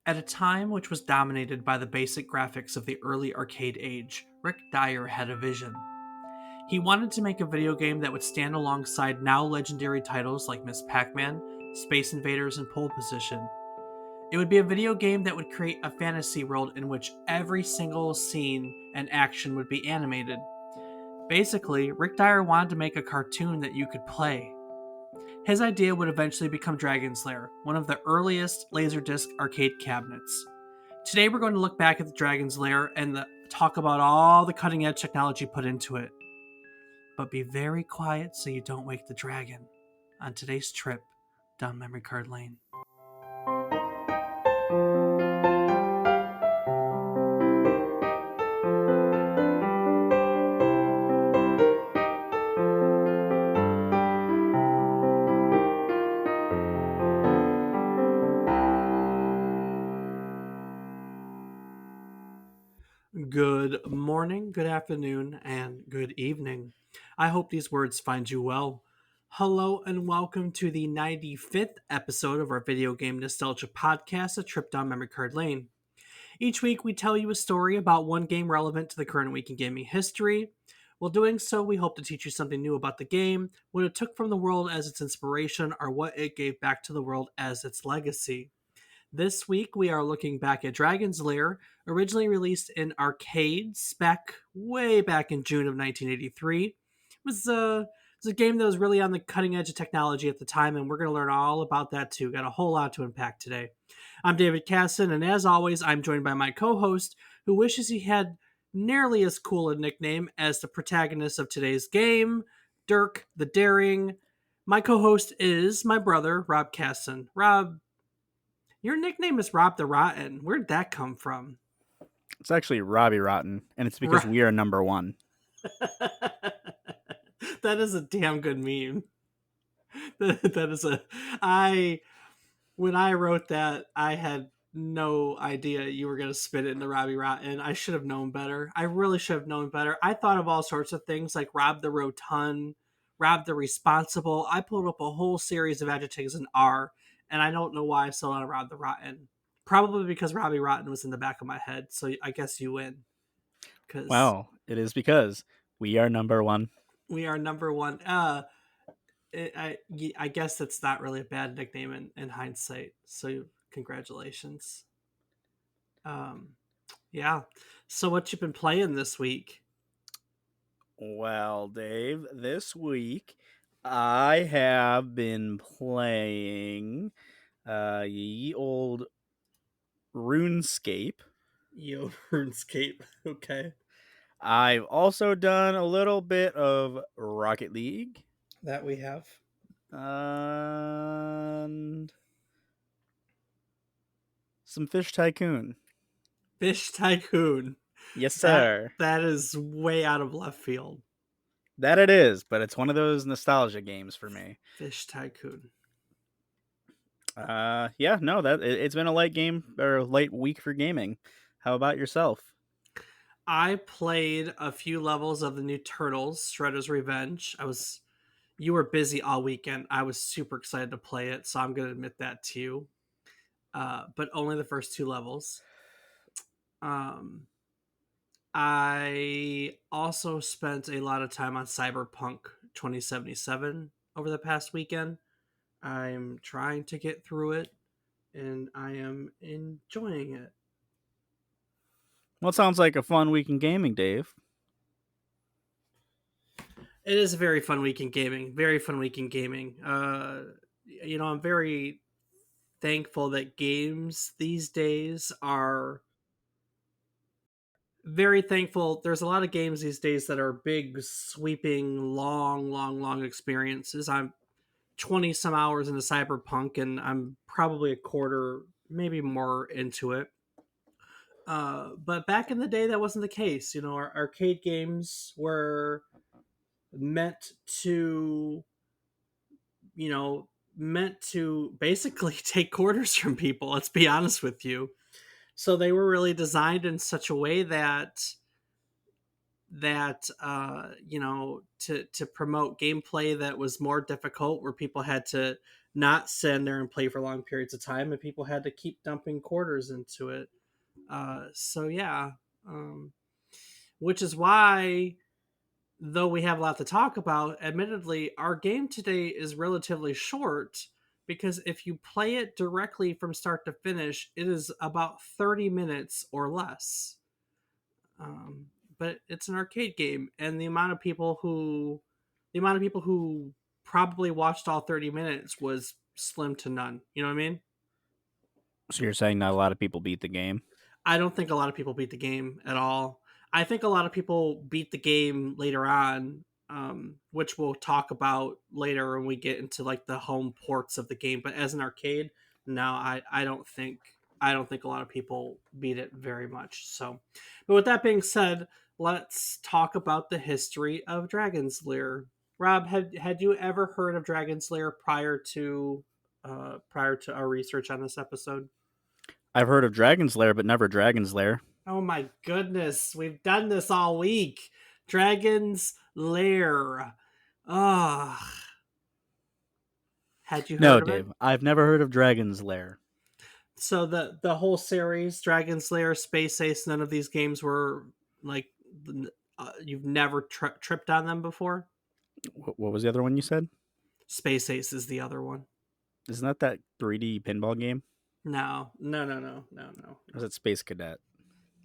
At a time which was dominated by the basic graphics of the early arcade age, Rick Dyer had a vision. He wanted to make a video game that would stand alongside now legendary titles like Miss Pac-Man, Space Invaders, and Pole Position. It would be a video game that would create a fantasy world in which every single scene and action would be animated. Basically, Rick Dyer wanted to make a cartoon that you could play. His idea would eventually become Dragon's Lair, one of the earliest Laserdisc arcade cabinets. Today we're going to look back at the Dragon's Lair and talk about all the cutting edge technology put into it. But be very quiet so you don't wake the dragon on today's trip down memory card lane. Good morning, good afternoon, and good evening. I hope these words find you well. Hello and welcome to the 95th episode of our video game nostalgia podcast, A Trip Down Memory Card Lane. Each week we tell you a story about one game relevant to the current week in gaming history. While doing so, we hope to teach you something new about the game, what it took from the world as its inspiration, or what it gave back to the world as its legacy. This week, we are looking back at Dragon's Lair, originally released in arcades way back in June of 1983. It was a game that was really on the cutting edge of technology at the time, and we're going to learn all about that too. Got a whole lot to unpack today. I'm David Casson, and as always, I'm joined by my co-host, who wishes he had nearly as cool a nickname as the protagonist of today's game, Dirk the Daring. My co-host is my brother, Rob Casson. Rob, your nickname is Rob the Rotten. Where'd that come from? It's actually Robbie Rotten, and it's because we are number one. That is a damn good meme. When I wrote that, I had no idea you were going to spit it into Robbie Rotten. I should have known better. I really should have known better. I thought of all sorts of things like Rob the Rotund, Rob the Responsible. I pulled up a whole series of adjectives in R, and I don't know why I still on Rob the Rotten. Probably because Robbie Rotten was in the back of my head, so I guess you win. Well, it is because we are number one. We are number one. I guess that's not really a bad nickname in hindsight. So congratulations. Yeah. So what you been playing this week? Well, Dave, this week I have been playing ye old RuneScape. Yo, RuneScape. Okay. I've also done a little bit of Rocket League. That we have. And some Fish Tycoon. Fish Tycoon. Yes, sir. That is way out of left field. That it is, but it's one of those nostalgia games for me. Fish Tycoon. It's been a light week for gaming. How about yourself? I played a few levels of the new Turtles, Shredder's Revenge. You were busy all weekend. I was super excited to play it, so I'm going to admit that to you. But only the first two levels. I also spent a lot of time on Cyberpunk 2077 over the past weekend. I'm trying to get through it, and I am enjoying it. Well, it sounds like a fun week in gaming, Dave. It is a very fun week in gaming. Very fun week in gaming. I'm very thankful that games these days are very thankful. There's a lot of games these days that are big, sweeping, long experiences. I'm 20 some hours into Cyberpunk, and I'm probably a quarter, maybe more into it. But back in the day, that wasn't the case. Our arcade games were meant to basically take quarters from people. Let's be honest with you. So they were really designed in such a way that to promote gameplay that was more difficult, where people had to not sit there and play for long periods of time, and people had to keep dumping quarters into it. So yeah, um, which is why, though we have a lot to talk about, admittedly, our game today is relatively short because if you play it directly from start to finish, it is about 30 minutes or less. Um, but it's an arcade game, and the amount of people who probably watched all 30 minutes was slim to none. You know what I mean? So you're saying not a lot of people beat the game? I don't think a lot of people beat the game at all. I think a lot of people beat the game later on, which we'll talk about later when we get into like the home ports of the game. But as an arcade, no, I don't think a lot of people beat it very much. So, but with that being said, let's talk about the history of Dragon's Lair. Rob, had you ever heard of Dragon's Lair prior to our research on this episode? I've heard of Dragon's Lair, but never Dragon's Lair. Oh my goodness, we've done this all week. Dragon's Lair. Ugh. Had you No, heard of it? Dave, I've never heard of Dragon's Lair. So the whole series, Dragon's Lair, Space Ace, none of these games were like you've never tripped on them before. What was the other one you said? Space Ace is the other one. Isn't that 3D pinball game? No, no, no, no, no, no, Or is no. it Space Cadet?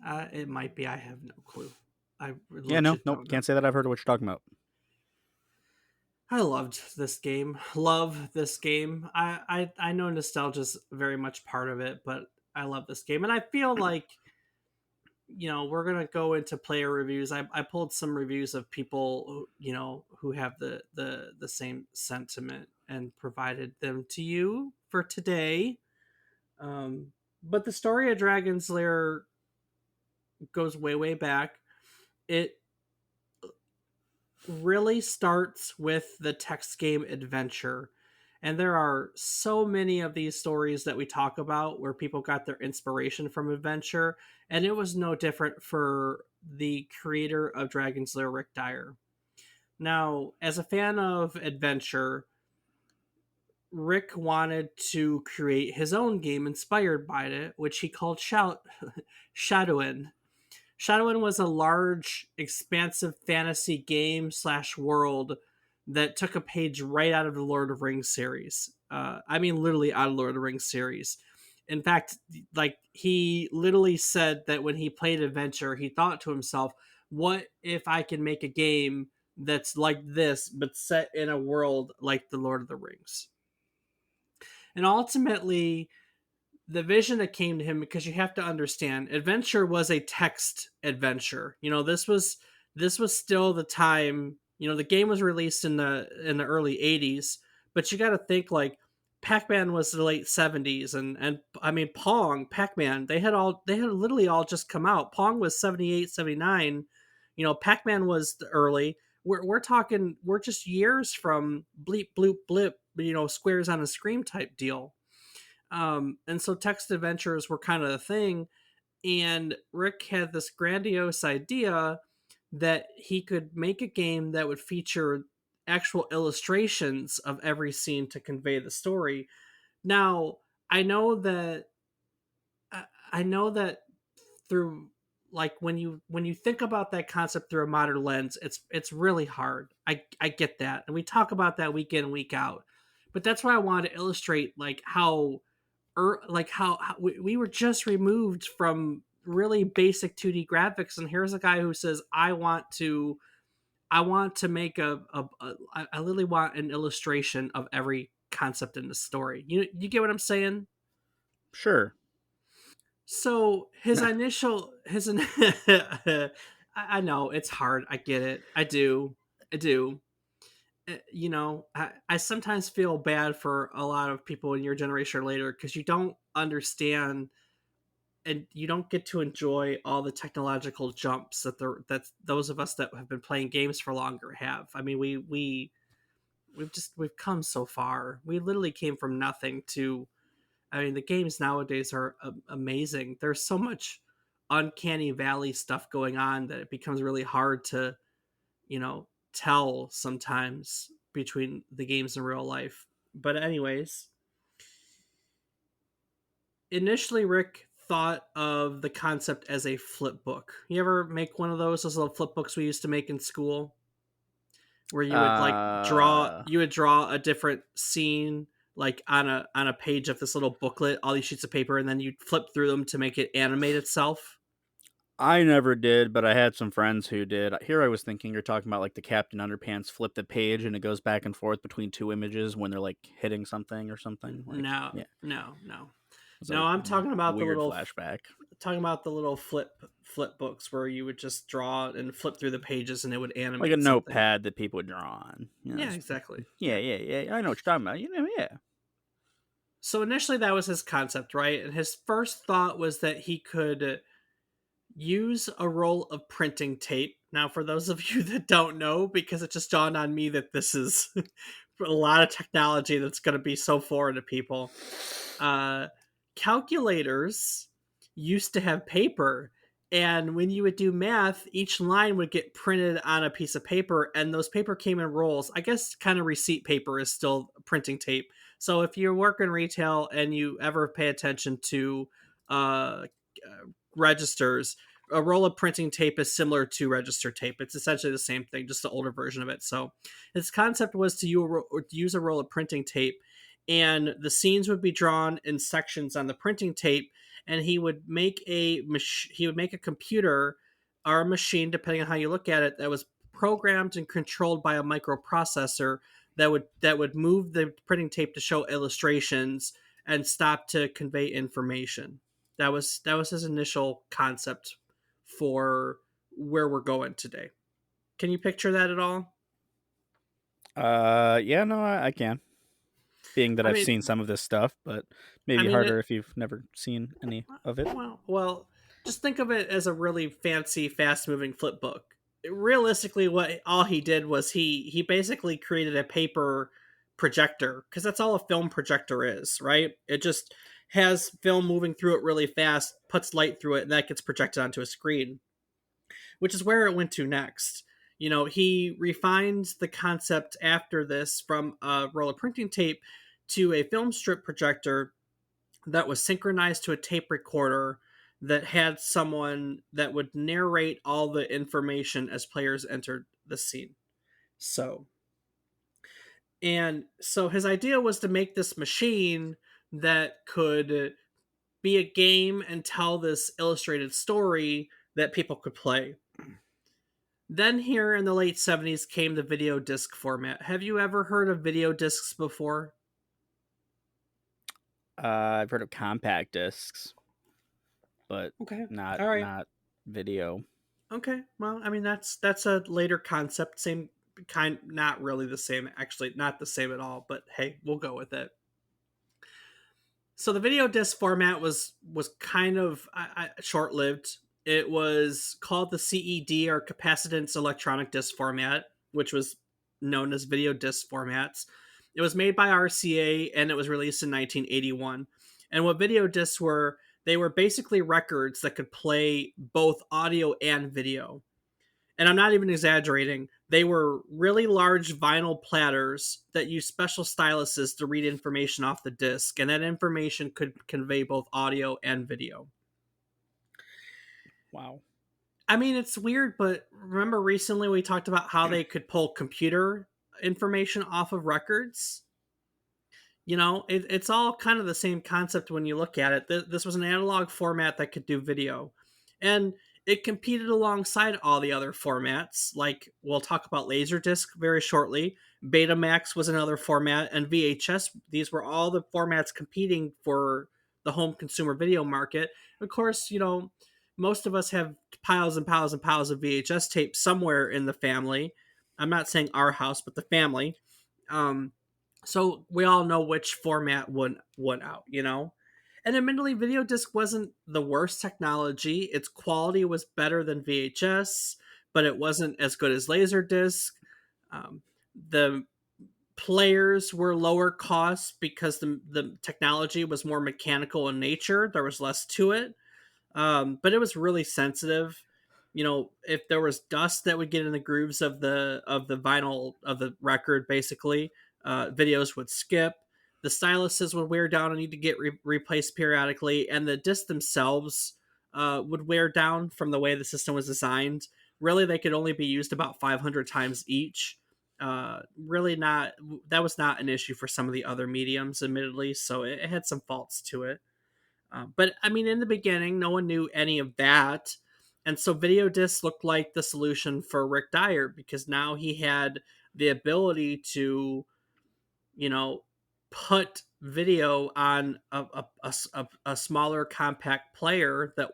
It might be. I have no clue. I Yeah, no, legit nope. don't know. Can't say that I've heard of what you're talking about. I loved this game. Love this game. I know nostalgia's very much part of it, but I love this game, and I feel like we're gonna go into player reviews. I pulled some reviews of people who have the same sentiment and provided them to you for today. But the story of Dragon's Lair goes way back. It really starts with the text game adventure. And there are so many of these stories that we talk about where people got their inspiration from adventure. And it was no different for the creator of Dragon's Lair, Rick Dyer. Now, as a fan of adventure, Rick wanted to create his own game inspired by it, which he called Shadowin. Shadowin was a large, expansive fantasy game slash world that took a page right out of the Lord of Rings series. I mean, literally out of the Lord of the Rings series. In fact, like he literally said that when he played Adventure, he thought to himself, "What if I can make a game that's like this, but set in a world like the Lord of the Rings?" And ultimately, the vision that came to him, because you have to understand, adventure was a text adventure. This was still the time. The game was released in the early 80s, but you got to think like Pac-Man was the late 70s, and I mean Pong, Pac-Man, they had literally all just come out. Pong was 78, 79. Pac-Man was the early. We're talking, we're just years from bleep bloop blip, squares on a screen type deal. And so text adventures were kind of the thing. And Rick had this grandiose idea that he could make a game that would feature actual illustrations of every scene to convey the story. Now, I know that I know that through, like, when you think about that concept through a modern lens, it's really hard. I get that, and we talk about that week in, week out. But that's why I wanted to illustrate like how we were just removed from really basic 2D graphics, and here's a guy who says, I want to make I literally want an illustration of every concept in the story. You get what I'm saying? Sure. So I know it's hard. I get it. I do. I sometimes feel bad for a lot of people in your generation or later because you don't understand and you don't get to enjoy all the technological jumps that those of us that have been playing games for longer have. I mean, we've come so far. We literally came from nothing to. I mean, the games nowadays are amazing. There's so much uncanny valley stuff going on that it becomes really hard to tell sometimes between the games and real life. But anyways, initially Rick thought of the concept as a flip book. You ever make one of those little flip books we used to make in school, where you would like Uh, draw a different scene like on a page of this little booklet, all these sheets of paper, and then you'd flip through them to make it animate itself. I never did, but I had some friends who did. Here I was thinking you're talking about like the Captain Underpants flip the page and it goes back and forth between two images when they're like hitting something or something. Like, No, yeah, no, no, it's no. a I'm talking about the weird little flashback. flip books where you would just draw and flip through the pages and it would Like a animate something. notepad that people would draw on. Yeah, exactly. Yeah, Yeah. yeah, yeah. I know what you're talking about. Yeah. So initially that was his concept, right? And his first thought was that he could use a roll of printing tape. Now, for those of you that don't know, because it just dawned on me that this is a lot of technology that's going to be so foreign to people. Uh, Calculators used to have paper, and when you would do math, each line would get printed on a piece of paper, and those paper came in rolls. I guess kind of receipt paper is still printing tape. So if you work in retail and you ever pay attention to uh, registers, a roll of printing tape is similar to register tape. It's essentially the same thing, just an older version of it. So his concept was to use a roll of printing tape, and the scenes would be drawn in sections on the printing tape, and he would make a computer or a machine, depending on how you look at it, that was programmed and controlled by a microprocessor that would move the printing tape to show illustrations and stop to convey information. That was his initial concept for where we're going today. Can you picture that at all? Yeah, no, I can. Being that I I've mean, seen some of this stuff, but I maybe mean harder it. if you've never seen any of it. Just think of it as a really fancy, fast-moving flip book. Realistically, what all he did was he basically created a paper projector, because that's all a film projector is, right? It just has film moving through it really fast, puts light through it, and that gets projected onto a screen, which is where it went to next. You know, he refined the concept after this from a roll of printing tape to a film strip projector that was synchronized to a tape recorder that had someone that would narrate all the information as players entered the scene. So, so his idea was to make this machine that could be a game and tell this illustrated story that people could play. Then here in the late 70s came the video disc format. Have you ever heard of video discs before? I've heard of compact discs, but Okay. not All right. not video. Okay. Well, I mean that's a later concept, same kind, not really the same, actually not the same at all, but hey, we'll go with it. So the video disc format was kind of short-lived. It was called the CED, or capacitance electronic disc format, which was known as video disc formats. It was made by RCA and it was released in 1981. And what video discs were, they were basically records that could play both audio and video. And I'm not even exaggerating. They were really large vinyl platters that used special styluses to read information off the disc, and that information could convey both audio and video. Wow. I mean, it's weird, but remember recently we talked about how they could pull computer information off of records? You know, it's all kind of the same concept when you look at it. This was an analog format that could do video, and it competed alongside all the other formats. Like, we'll talk about Laserdisc very shortly. Betamax was another format, and VHS. These were all the formats competing for the home consumer video market. Of course, you know, most of us have piles and piles and piles of VHS tape somewhere in the family. I'm not saying our house, but the family. Um, so we all know which format won out, you know? And admittedly, video disc wasn't the worst technology. Its quality was better than VHS, but it wasn't as good as Laserdisc. The players were lower cost because the technology was more mechanical in nature. There was less to it, but it was really sensitive. You know, if there was dust that would get in the grooves of the vinyl of the record, basically, videos would skip. The styluses would wear down and need to get replaced periodically, and the discs themselves would wear down from the way the system was designed. Really, they could only be used about 500 times each. Really, not that was not an issue for some of the other mediums, admittedly. So it had some faults to it. But I mean, in the beginning, no one knew any of that. And so video discs looked like the solution for Rick Dyer because now he had the ability to, you know, put video on a smaller compact player that,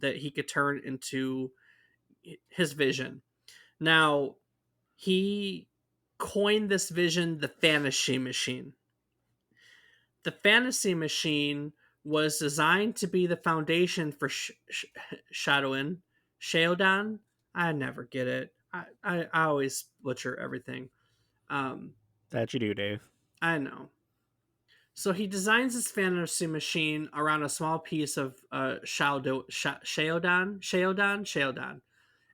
that he could turn into his vision. Now, he coined this vision the fantasy machine. The fantasy machine was designed to be the foundation for Shadowin. Sheodan? I never get it. I always butcher everything. Um, That you do, Dave. I know. So he designs his fantasy machine around a small piece of Sheodan.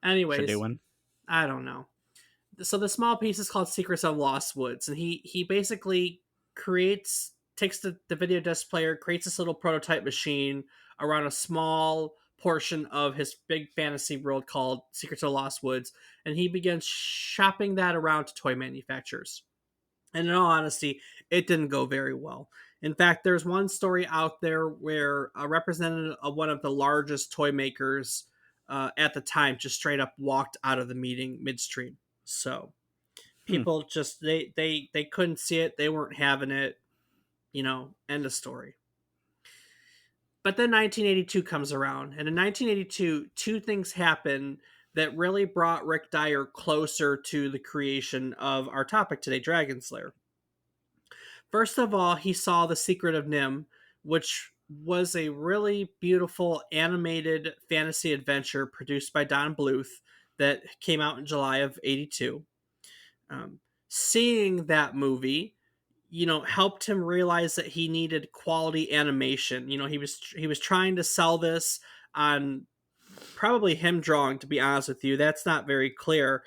Anyways, Shadowin. I don't know. So the small piece is called Secrets of Lost Woods, and he basically takes the video disc player, creates this little prototype machine around a small portion of his big fantasy world called Secrets of Lost Woods, and he begins shopping that around to toy manufacturers. And in all honesty, it didn't go very well. In fact, there's one story out there where a representative of one of the largest toy makers at the time just straight up walked out of the meeting midstream. So Hmm. people just they couldn't see it, they weren't having it, end of story. But then 1982 comes around, and in 1982, two things happen that really brought Rick Dyer closer to the creation of our topic today, Dragon's Lair. First of all, he saw The Secret of Nim, which was a really beautiful animated fantasy adventure produced by Don Bluth that came out in July of 82. Seeing that movie, helped him realize that he needed quality animation. He was trying to sell this on probably him drawing, to be honest with you. That's not very clear,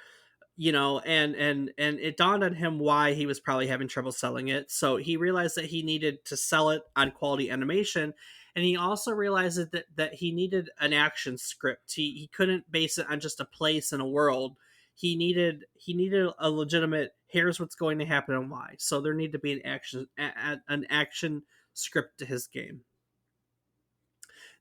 and it dawned on him why he was probably having trouble selling it. So he realized that he needed to sell it on quality animation, and he also realized that he needed an action script. He couldn't base it on just a place in a world. He needed a legitimate, here's what's going to happen and why. So there needed to be an action script to his game.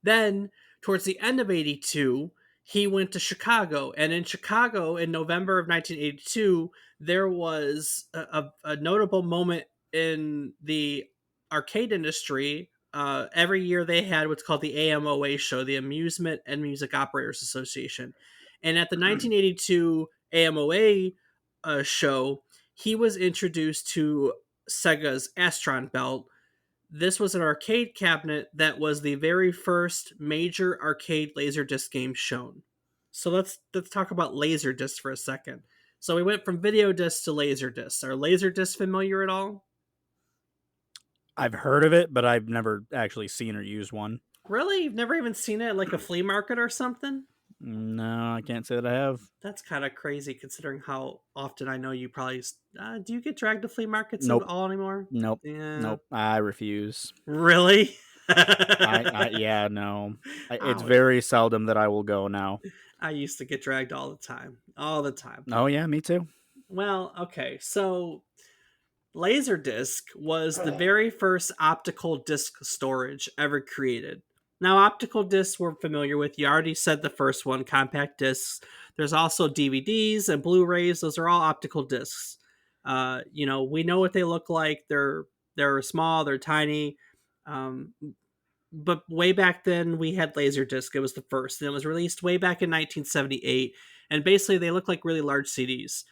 Then, towards the end of 82, he went to Chicago. And in Chicago, in November of 1982, there was a notable moment in the arcade industry. Every year they had what's called the AMOA show, the Amusement and Music Operators Association. And at the 1982 AMOA show, he was introduced to Sega's Astron Belt. This was an arcade cabinet that was the very first major arcade laserdisc game shown. So let's talk about laserdisc for a second. So we went from video disc to laserdisc. Are laserdisc familiar at all? I've heard of it, but I've never actually seen or used one. Really? You've never even seen it at like a flea market or something? No, I can't say that I have. That's kind of crazy considering how often I know you probably. Do you get dragged to flea markets at Nope. all anymore? Nope. Yeah. Nope. I refuse. Really? Yeah, no. It's Oh, very seldom that I will go now. I used to get dragged all the time. All the time. Oh yeah, me too. Well, okay. So Laserdisc was the very first optical disc storage ever created. Now, optical discs we're familiar with. You already said the first one, compact discs. There's also DVDs and Blu-rays. Those are all optical discs. We know what they look like. They're small. They're tiny. Um, but way back then, we had Laserdisc. It was the first, and it was released way back in 1978. And basically, they look like really large CDs.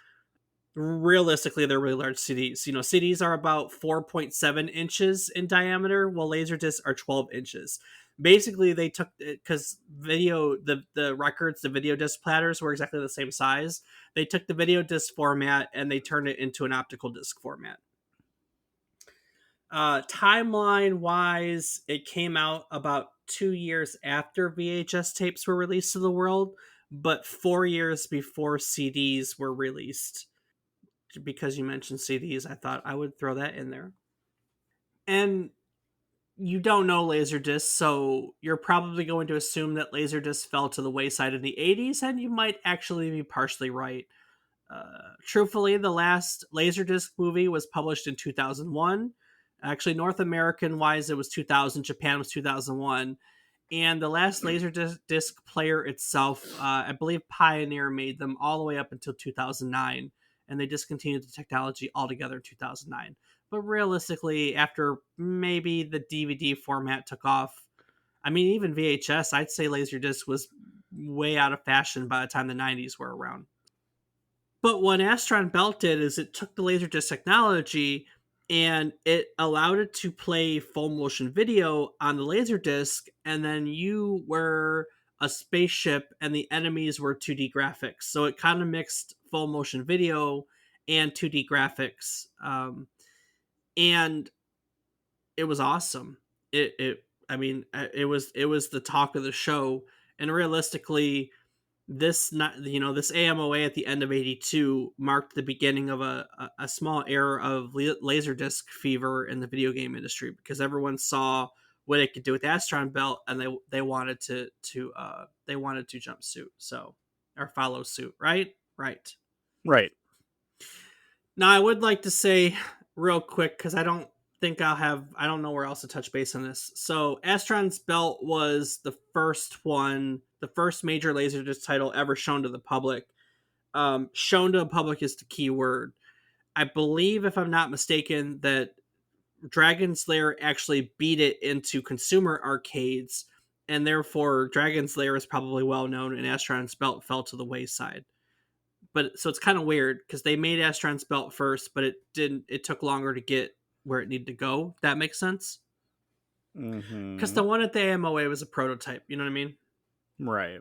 Realistically, they're really large CDs. CDs are about 4.7 inches in diameter, while laser discs are 12 inches. Basically, they took it because the records, the video disc platters were exactly the same size. They took the video disc format and they turned it into an optical disc format. Timeline wise, it came out about 2 years after VHS tapes were released to the world, but 4 years before CDs were released. Because you mentioned CDs, I thought I would throw that in there. And you don't know Laserdisc, so you're probably going to assume that Laserdisc fell to the wayside in the 80s, and you might actually be partially right. Truthfully, the last Laserdisc movie was published in 2001. Actually, North American wise, it was 2000. Japan was 2001. And the last Laserdisc player itself, I believe Pioneer made them all the way up until 2009, and they discontinued the technology altogether in 2009. But realistically, after maybe the DVD format took off, I mean, even VHS, I'd say Laserdisc was way out of fashion by the time the 90s were around. But what Astron Belt did is it took the Laserdisc technology and it allowed it to play full motion video on the Laserdisc, and then you were a spaceship and the enemies were 2D graphics. So it kind of mixed full motion video and 2D graphics. And it was awesome. I mean, it was the talk of the show. And realistically, this not this AMOA at the end of 82 marked the beginning of a small era of laserdisc fever in the video game industry, because everyone saw what it could do with the Astron Belt, and they wanted they wanted to jump suit, so, or follow suit, right. Right. Now I would like to say real quick, because I don't know where else to touch base on this. So Astron's Belt was the first major Laserdisc title ever shown to the public. Shown to the public is the key word. I believe, if I'm not mistaken, that Dragon's Lair actually beat it into consumer arcades, and therefore Dragon's Lair is probably well known, and Astron's Belt fell to the wayside. But so it's kind of weird because they made Astron's Belt first, but it took longer to get where it needed to go. If that makes sense. Because Mm-hmm. the one at the AMOA was a prototype, you know what I mean? Right.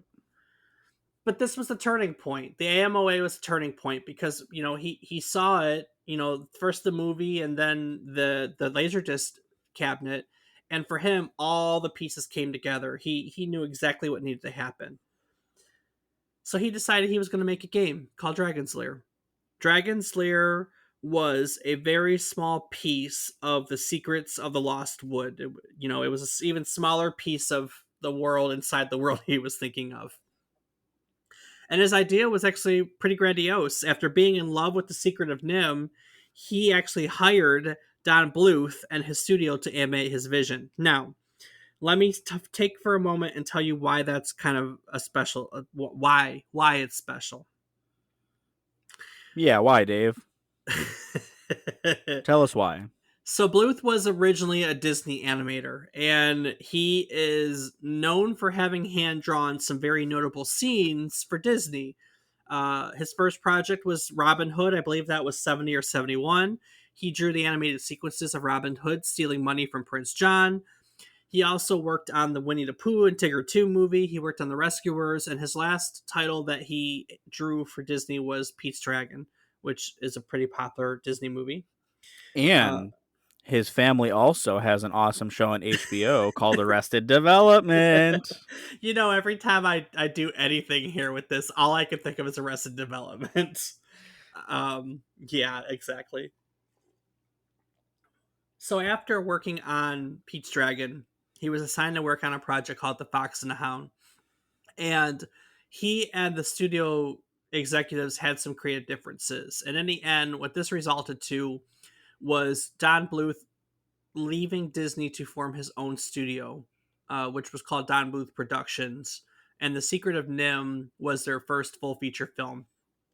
But this was the turning point. The AMOA was the turning point because, he saw it, first the movie and then the Laserdisc cabinet, and for him all the pieces came together. He knew exactly what needed to happen. So he decided he was going to make a game called Dragon's Lair. Dragon's Lair was a very small piece of the secrets of the Lost Wood. It was an even smaller piece of the world inside the world he was thinking of. And his idea was actually pretty grandiose. After being in love with the Secret of Nim, he actually hired Don Bluth and his studio to animate his vision. Now, let me take for a moment and tell you why that's kind of a special, why it's special. Yeah, why, Dave? Tell us why. So Bluth was originally a Disney animator, and he is known for having hand drawn some very notable scenes for Disney. His first project was Robin Hood. I believe that was 70 or 71. He drew the animated sequences of Robin Hood stealing money from Prince John. He also worked on the Winnie the Pooh and Tigger 2 movie. He worked on The Rescuers, and his last title that he drew for Disney was Pete's Dragon, which is a pretty popular Disney movie. And his family also has an awesome show on HBO called Arrested Development. Every time I do anything here with this, all I can think of is Arrested Development. Yeah, exactly. So after working on Pete's Dragon, he was assigned to work on a project called The Fox and the Hound. And he and the studio executives had some creative differences. And in the end, what this resulted to was Don Bluth leaving Disney to form his own studio, which was called Don Bluth Productions. And The Secret of Nim was their first full feature film.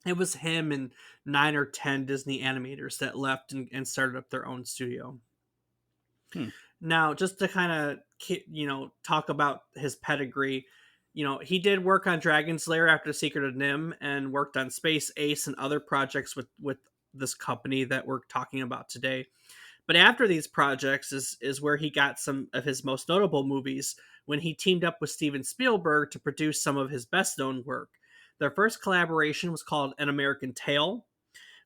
It was him and 9 or 10 Disney animators that left and started up their own studio. Now, just to kind of, talk about his pedigree, he did work on Dragon's Lair after The Secret of Nim and worked on Space Ace and other projects with this company that we're talking about today. But after these projects is where he got some of his most notable movies, when he teamed up with Steven Spielberg to produce some of his best known work. Their first collaboration was called An American Tail,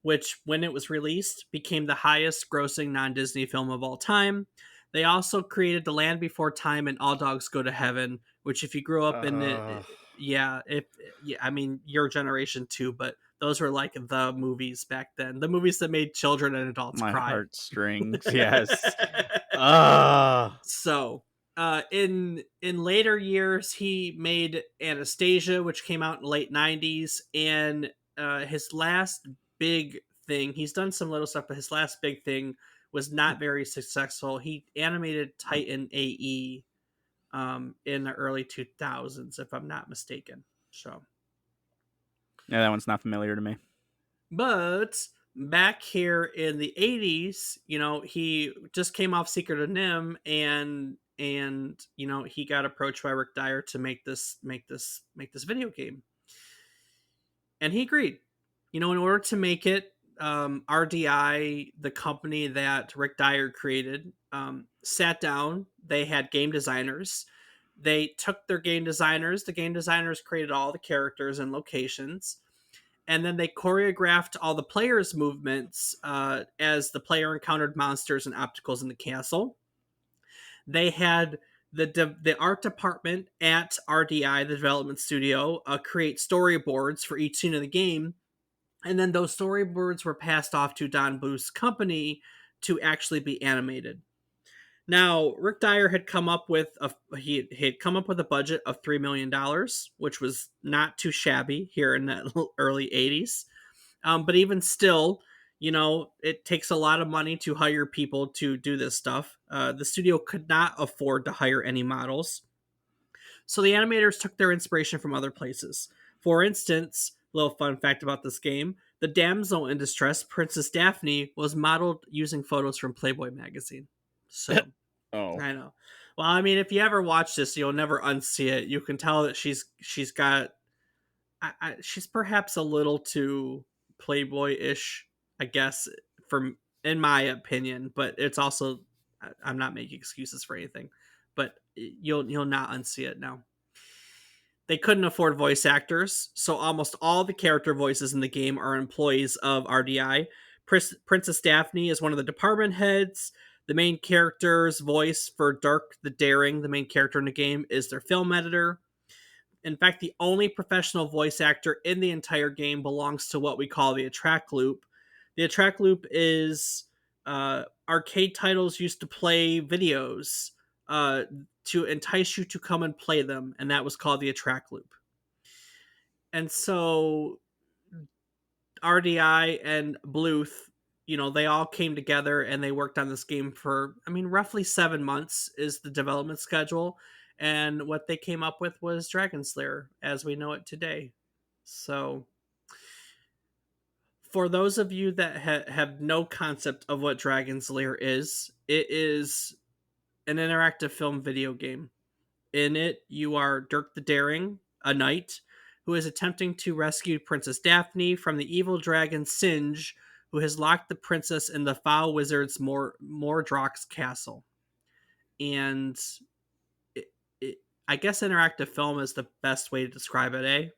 which, when it was released, became the highest grossing non-Disney film of all time. They also created The Land Before Time and All Dogs Go to Heaven, which, if you grew up in it, I mean, your generation too, but those were like the movies back then. The movies that made children and adults My cry. heartstrings, yes. Ah. So, in later years, he made Anastasia, which came out in the late '90s, and his last big thing. He's done some little stuff, but his last big thing was not very successful. He animated Titan AE in the early 2000s, if I'm not mistaken. So, Yeah, that one's not familiar to me. but back here in the 80s, he just came off Secret of Nim, and he got approached by Rick Dyer to make this video game, and he agreed. In order to make it, RDI, the company that Rick Dyer created, sat down. They had game designers. They took their game designers. The game designers created all the characters and locations, and then they choreographed all the players' movements as the player encountered monsters and obstacles in the castle. They had the art department at RDI, the development studio, create storyboards for each scene of the game, and then those storyboards were passed off to Don Bluth's company to actually be animated. Now, Rick Dyer had come up with a budget of $3 million, which was not too shabby here in the early '80s. But even still, it takes a lot of money to hire people to do this stuff. The studio could not afford to hire any models. So the animators took their inspiration from other places. For instance, little fun fact about this game, the damsel in distress, Princess Daphne, was modeled using photos from Playboy magazine. So, Oh. I know. Well, I mean, if you ever watch this, you'll never unsee it. You can tell that she's got she's perhaps a little too playboy-ish, I guess, from in my opinion. But it's also, I'm not making excuses for anything, but you'll not unsee it now. They couldn't afford voice actors, so almost all the character voices in the game are employees of RDI. Princess Daphne is one of the department heads. The main character's voice for Dirk the Daring, the main character in the game, is their film editor. In fact, the only professional voice actor in the entire game belongs to what we call the attract loop. The attract loop is arcade titles used to play videos uh, to entice you to come and play them, and that was called the attract loop. And so RDI and Bluth, they all came together and they worked on this game for, I mean, roughly 7 months is the development schedule. And what they came up with was Dragon Slayer as we know it today. So, for those of you that have no concept of what Dragon Slayer is, it is an interactive film video game. In it, you are Dirk the Daring, a knight, who is attempting to rescue Princess Daphne from the evil dragon Singe, who has locked the princess in the foul wizard's Mordrock's castle. And it, it, I guess interactive film is the best way to describe it, eh?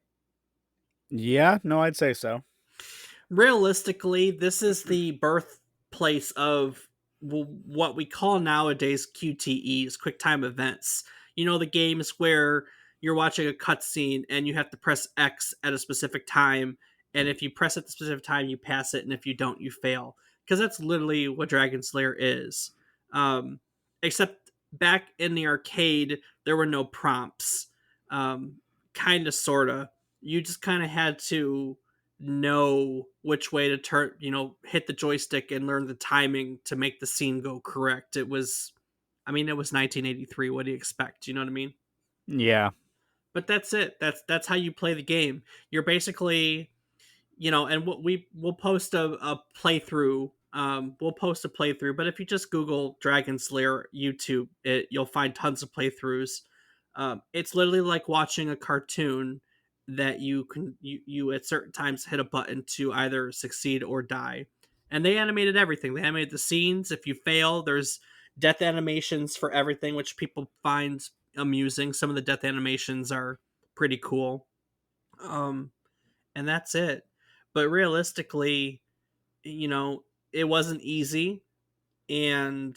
Yeah, no, I'd say so. Realistically, this is the birthplace of what we call nowadays QTEs, quick time events. The games where you're watching a cutscene and you have to press X at a specific time, and if you press at the specific time, you pass it, and if you don't, you fail. Because that's literally what Dragon Slayer is. Except back in the arcade, there were no prompts. Kind of, sort of. You just kind of had to know which way to turn, hit the joystick and learn the timing to make the scene go correct. It was 1983. What do you expect? You know what I mean? Yeah. But that's it. That's how you play the game. You're basically, and we'll post a playthrough. We'll post a playthrough, but if you just Google Dragon Slayer YouTube, you'll find tons of playthroughs. It's literally like watching a cartoon that you at certain times hit a button to either succeed or die. And they animated everything. They animated the scenes. If you fail, there's death animations for everything, which people find amusing. Some of the death animations are pretty cool. Um, and that's it. But realistically, it wasn't easy, and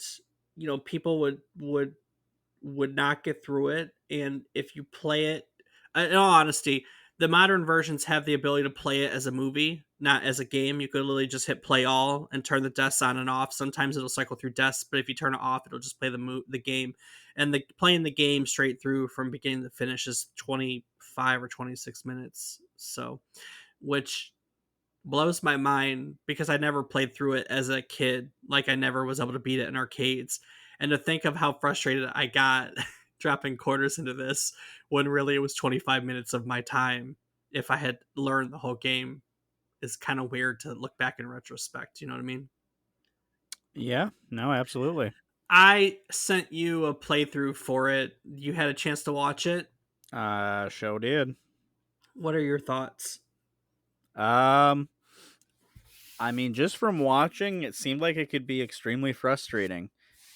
people would not get through it. And if you play it, in all honesty, The modern versions have the ability to play it as a movie, not as a game. You could literally just hit play all and turn the desks on and off. Sometimes it'll cycle through desks, but if you turn it off, it'll just play the game. And the playing the game straight through from beginning to finish is 25 or 26 minutes. So, which blows my mind because I never played through it as a kid. Like I never was able to beat it in arcades. And to think of how frustrated I got dropping quarters into this when really it was 25 minutes of my time if I had learned the whole game is kind of weird to look back in retrospect. You know what I mean? Yeah, no, absolutely. I sent you a playthrough for it. You had a chance to watch it. Show did. What are your thoughts? Um, I mean, just from watching, it seemed like it could be extremely frustrating.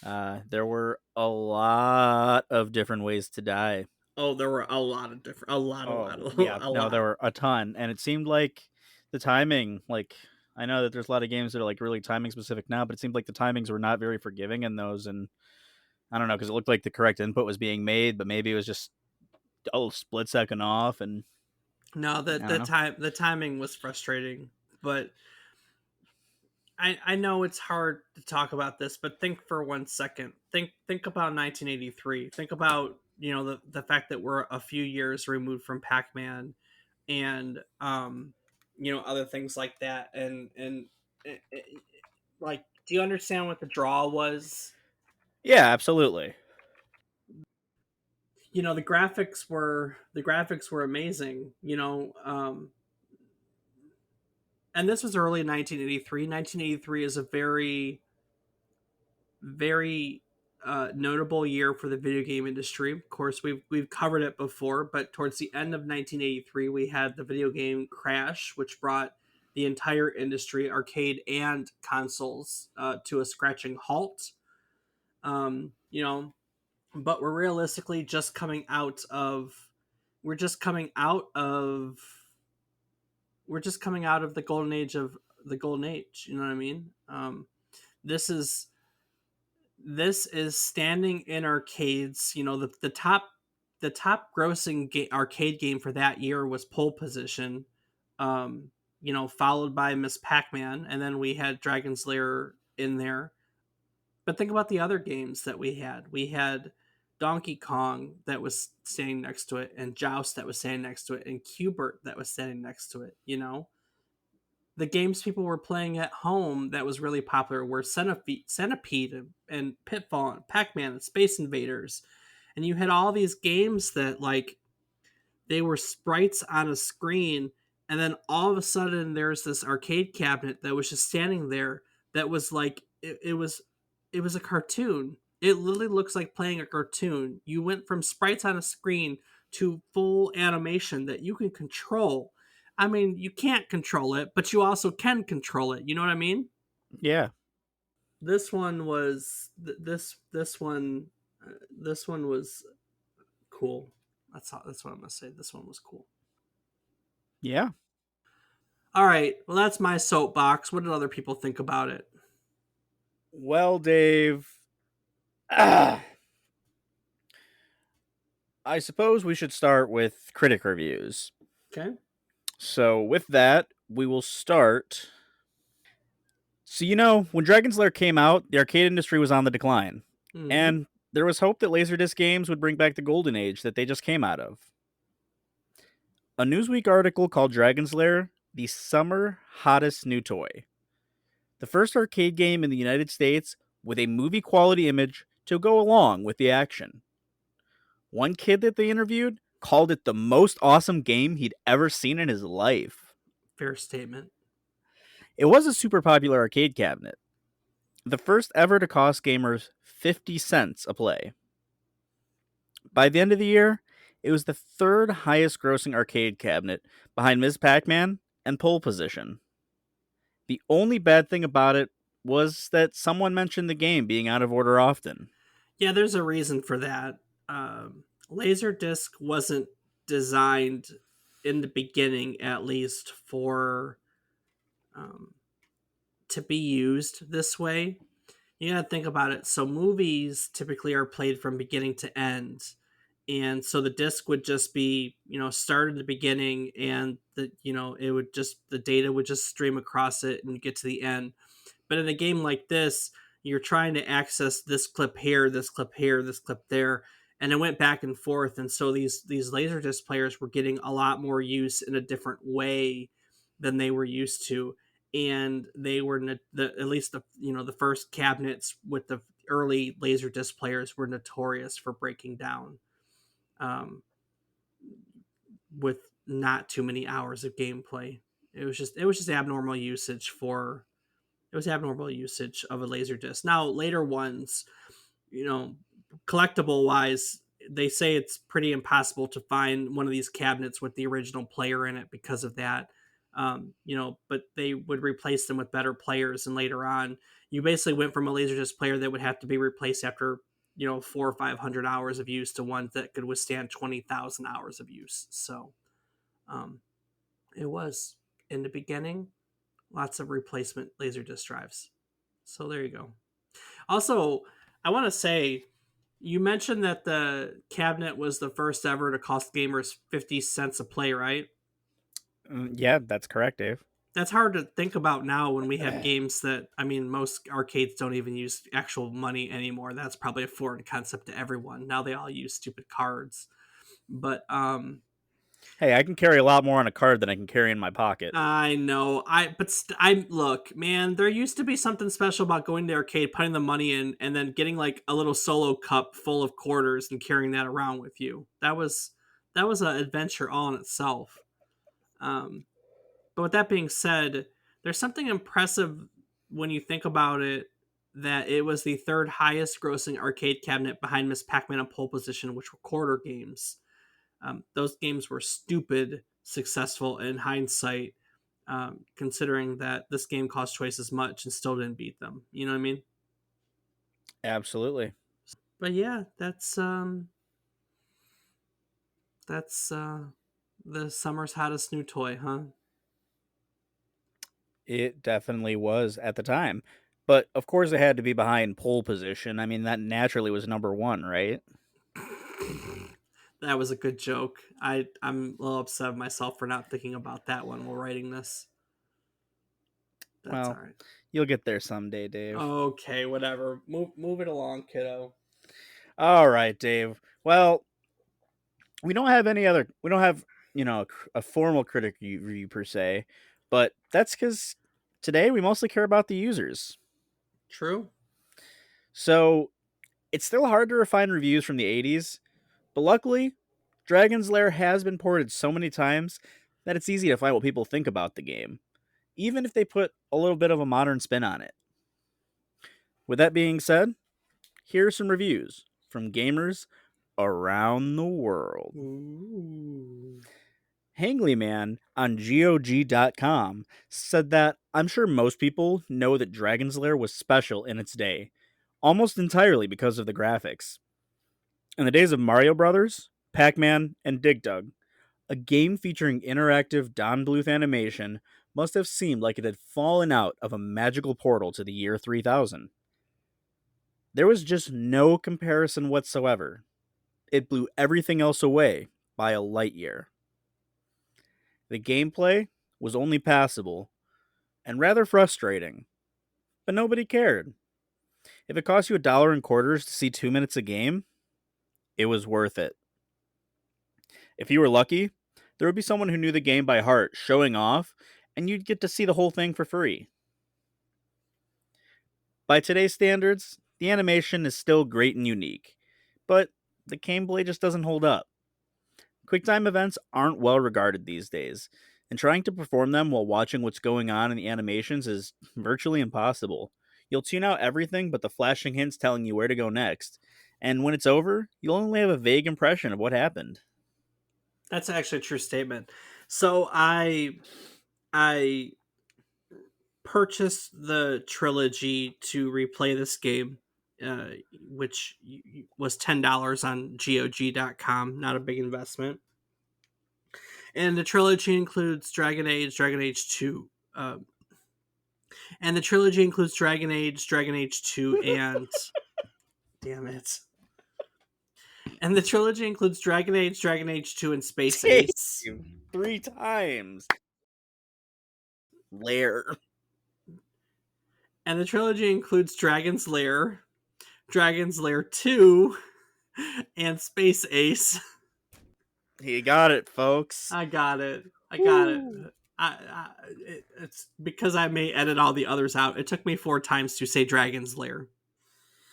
There were a lot of different ways to die. Oh, there were a lot of different, Oh, yeah, a no, there lot. were a ton, and it seemed like the timing, like I know that there's a lot of games that are like really timing specific now, but it seemed like the timings were not very forgiving in those, and I don't know because it looked like the correct input was being made, but maybe it was just a split second off, and No, I don't know. the timing was frustrating, but I know it's hard to talk about this, but think for 1 second. Think about 1983. Think about the fact that we're a few years removed from Pac-Man and other things like that. And like, do you understand what the draw was? Yeah, absolutely. The graphics were amazing. And this was early 1983. 1983 is a very notable year for the video game industry. Of course, we've covered it before, but towards the end of 1983, we had the video game crash, which brought the entire industry, arcade and consoles, to a scratching halt. Um, you know, but we're just coming out of the golden age of the golden age. You know what I mean? This is this is standing in arcades. The top grossing arcade game for that year was Pole Position, followed by Miss Pac-Man, and then we had Dragon's Lair in there. But think about the other games that we had. We had Donkey Kong that was standing next to it, and Joust that was standing next to it, and Cubert that was standing next to it. The games people were playing at home that was really popular were Centipede and Pitfall and Pac-Man and Space Invaders. And you had all these games that like they were sprites on a screen, and then all of a sudden there's this arcade cabinet that was just standing there that was like it was a cartoon. It literally looks like playing a cartoon. You went from sprites on a screen to full animation that you can control. I mean, you can't control it, but you also can control it. You know what I mean? Yeah, This one was this one was cool. That's what I'm gonna say. This one was cool. yeah. All right. Well, that's my soapbox. What did other people think about it? Well, Dave, ah, I suppose we should start with critic reviews. Okay. So, with that, we will start. So, when Dragon's Lair came out, the arcade industry was on the decline. Mm-hmm. And there was hope that Laserdisc games would bring back the golden age that they just came out of. A Newsweek article called Dragon's Lair the summer hottest new toy. The first arcade game in the United States with a movie quality image to go along with the action. One kid that they interviewed called it the most awesome game he'd ever seen in his life. Fair statement. It was a super popular arcade cabinet, the first ever to cost gamers 50 cents a play. By the end of the year, it was the third highest grossing arcade cabinet behind Ms. Pac Man and Pole Position. The only bad thing about it was that someone mentioned the game being out of order often. Yeah, there's a reason for that. Laserdisc wasn't designed in the beginning, at least, for um, to be used this way. You gotta think about it. So movies typically are played from beginning to end, and so the disc would just be, start at the beginning, and it would just, the data would just stream across it and get to the end. But in a game like this, you're trying to access this clip here, this clip here, this clip there, and it went back and forth. And so these laserdisc players were getting a lot more use in a different way than they were used to, and they were at least the first cabinets with the early laserdisc players were notorious for breaking down, um, with not too many hours of gameplay. It was just abnormal usage for it was abnormal usage of a laser disc. Now, later ones, you know, collectible wise, they say it's pretty impossible to find one of these cabinets with the original player in it because of that. But they would replace them with better players, and later on, you basically went from a laserdisc player that would have to be replaced after 400 or 500 hours of use to one that could withstand 20,000 hours of use. So, um, it was in the beginning lots of replacement laserdisc drives. So there you go. Also, I want to say, you mentioned that the cabinet was the first ever to cost gamers 50 cents a play, right? Yeah, that's correct, Dave. That's hard to think about now when we have games that, I mean, most arcades don't even use actual money anymore. That's probably a foreign concept to everyone. Now they all use stupid cards. But Hey, I can carry a lot more on a card than I can carry in my pocket. I know. I look, man, there used to be something special about going to the arcade, putting the money in, and then getting like a little solo cup full of quarters and carrying that around with you. That was an adventure all in itself. Um, but with that being said, there's something impressive when you think about it, that it was the third highest grossing arcade cabinet behind Miss Pac-Man and pole position, which were quarter games. Those games were stupid successful in hindsight, considering that this game cost twice as much and still didn't beat them. You know what I mean? Absolutely. But yeah, that's the summer's hottest new toy, huh? It definitely was at the time. But of course, it had to be behind pole position. I mean, that naturally was number one, right? That was a good joke. I'm a little upset of myself for not thinking about that one while writing this. That's all Well, right. you'll get there someday, Dave. Okay, whatever. Move it along, kiddo. All right, Dave. Well, we don't have any other. We don't have a formal critic review per se, but that's because today we mostly care about the users. True. So it's still hard to refine reviews from the '80s, but luckily, Dragon's Lair has been ported so many times that it's easy to find what people think about the game, even if they put a little bit of a modern spin on it. With that being said, here are some reviews from gamers around the world. Ooh. Hanglyman on GOG.com said that I'm sure most people know that Dragon's Lair was special in its day, almost entirely because of the graphics. In the days of Mario Brothers, Pac-Man, and Dig Dug, a game featuring interactive Don Bluth animation must have seemed like it had fallen out of a magical portal to the year 3000. There was just no comparison whatsoever. It blew everything else away by a light year. The gameplay was only passable and rather frustrating, but nobody cared. If it cost you $1.25 to see 2 minutes a game, it was worth it. If you were lucky, there would be someone who knew the game by heart showing off, and you'd get to see the whole thing for free. By today's standards, the animation is still great and unique, but the gameplay just doesn't hold up. QuickTime events aren't well regarded these days, and trying to perform them while watching what's going on in the animations is virtually impossible. You'll tune out everything but the flashing hints telling you where to go next, and when it's over, you'll only have a vague impression of what happened. That's actually a true statement. So I purchased the trilogy to replay this game, which was $10 on GOG.com. Not a big investment. And the trilogy includes Dragon Age, Dragon Age 2. And the trilogy includes Dragon Age 2, and damn it. And the trilogy includes Dragon Age 2, and Space Dave, Ace. 3 times. Lair. And the trilogy includes Dragon's Lair 2, and Space Ace. You got it, folks. I got it. I got it. Woo. It's because I may edit all the others out. It took me 4 times to say Dragon's Lair.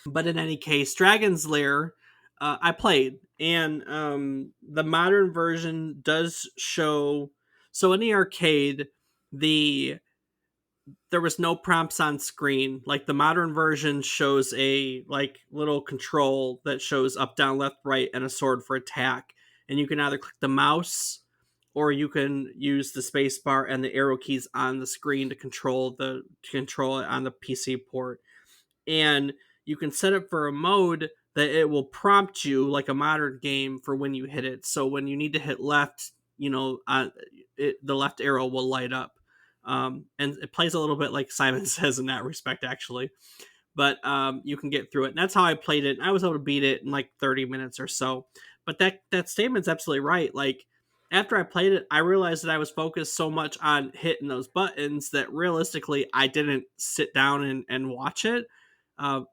But in any case, Dragon's Lair, I played, and the modern version does show. So in the arcade, there was no prompts on screen. Like the modern version shows a like little control that shows up, down, left, right, and a sword for attack. And you can either click the mouse or you can use the space bar and the arrow keys on the screen to control it on the PC port. And you can set it for a mode that it will prompt you like a modern game for when you hit it. So when you need to hit left, the left arrow will light up. And it plays a little bit like Simon Says in that respect, actually. But you can get through it. And that's how I played it. I was able to beat it in like 30 minutes or so. But that statement's absolutely right. Like, after I played it, I realized that I was focused so much on hitting those buttons that realistically I didn't sit down and watch it.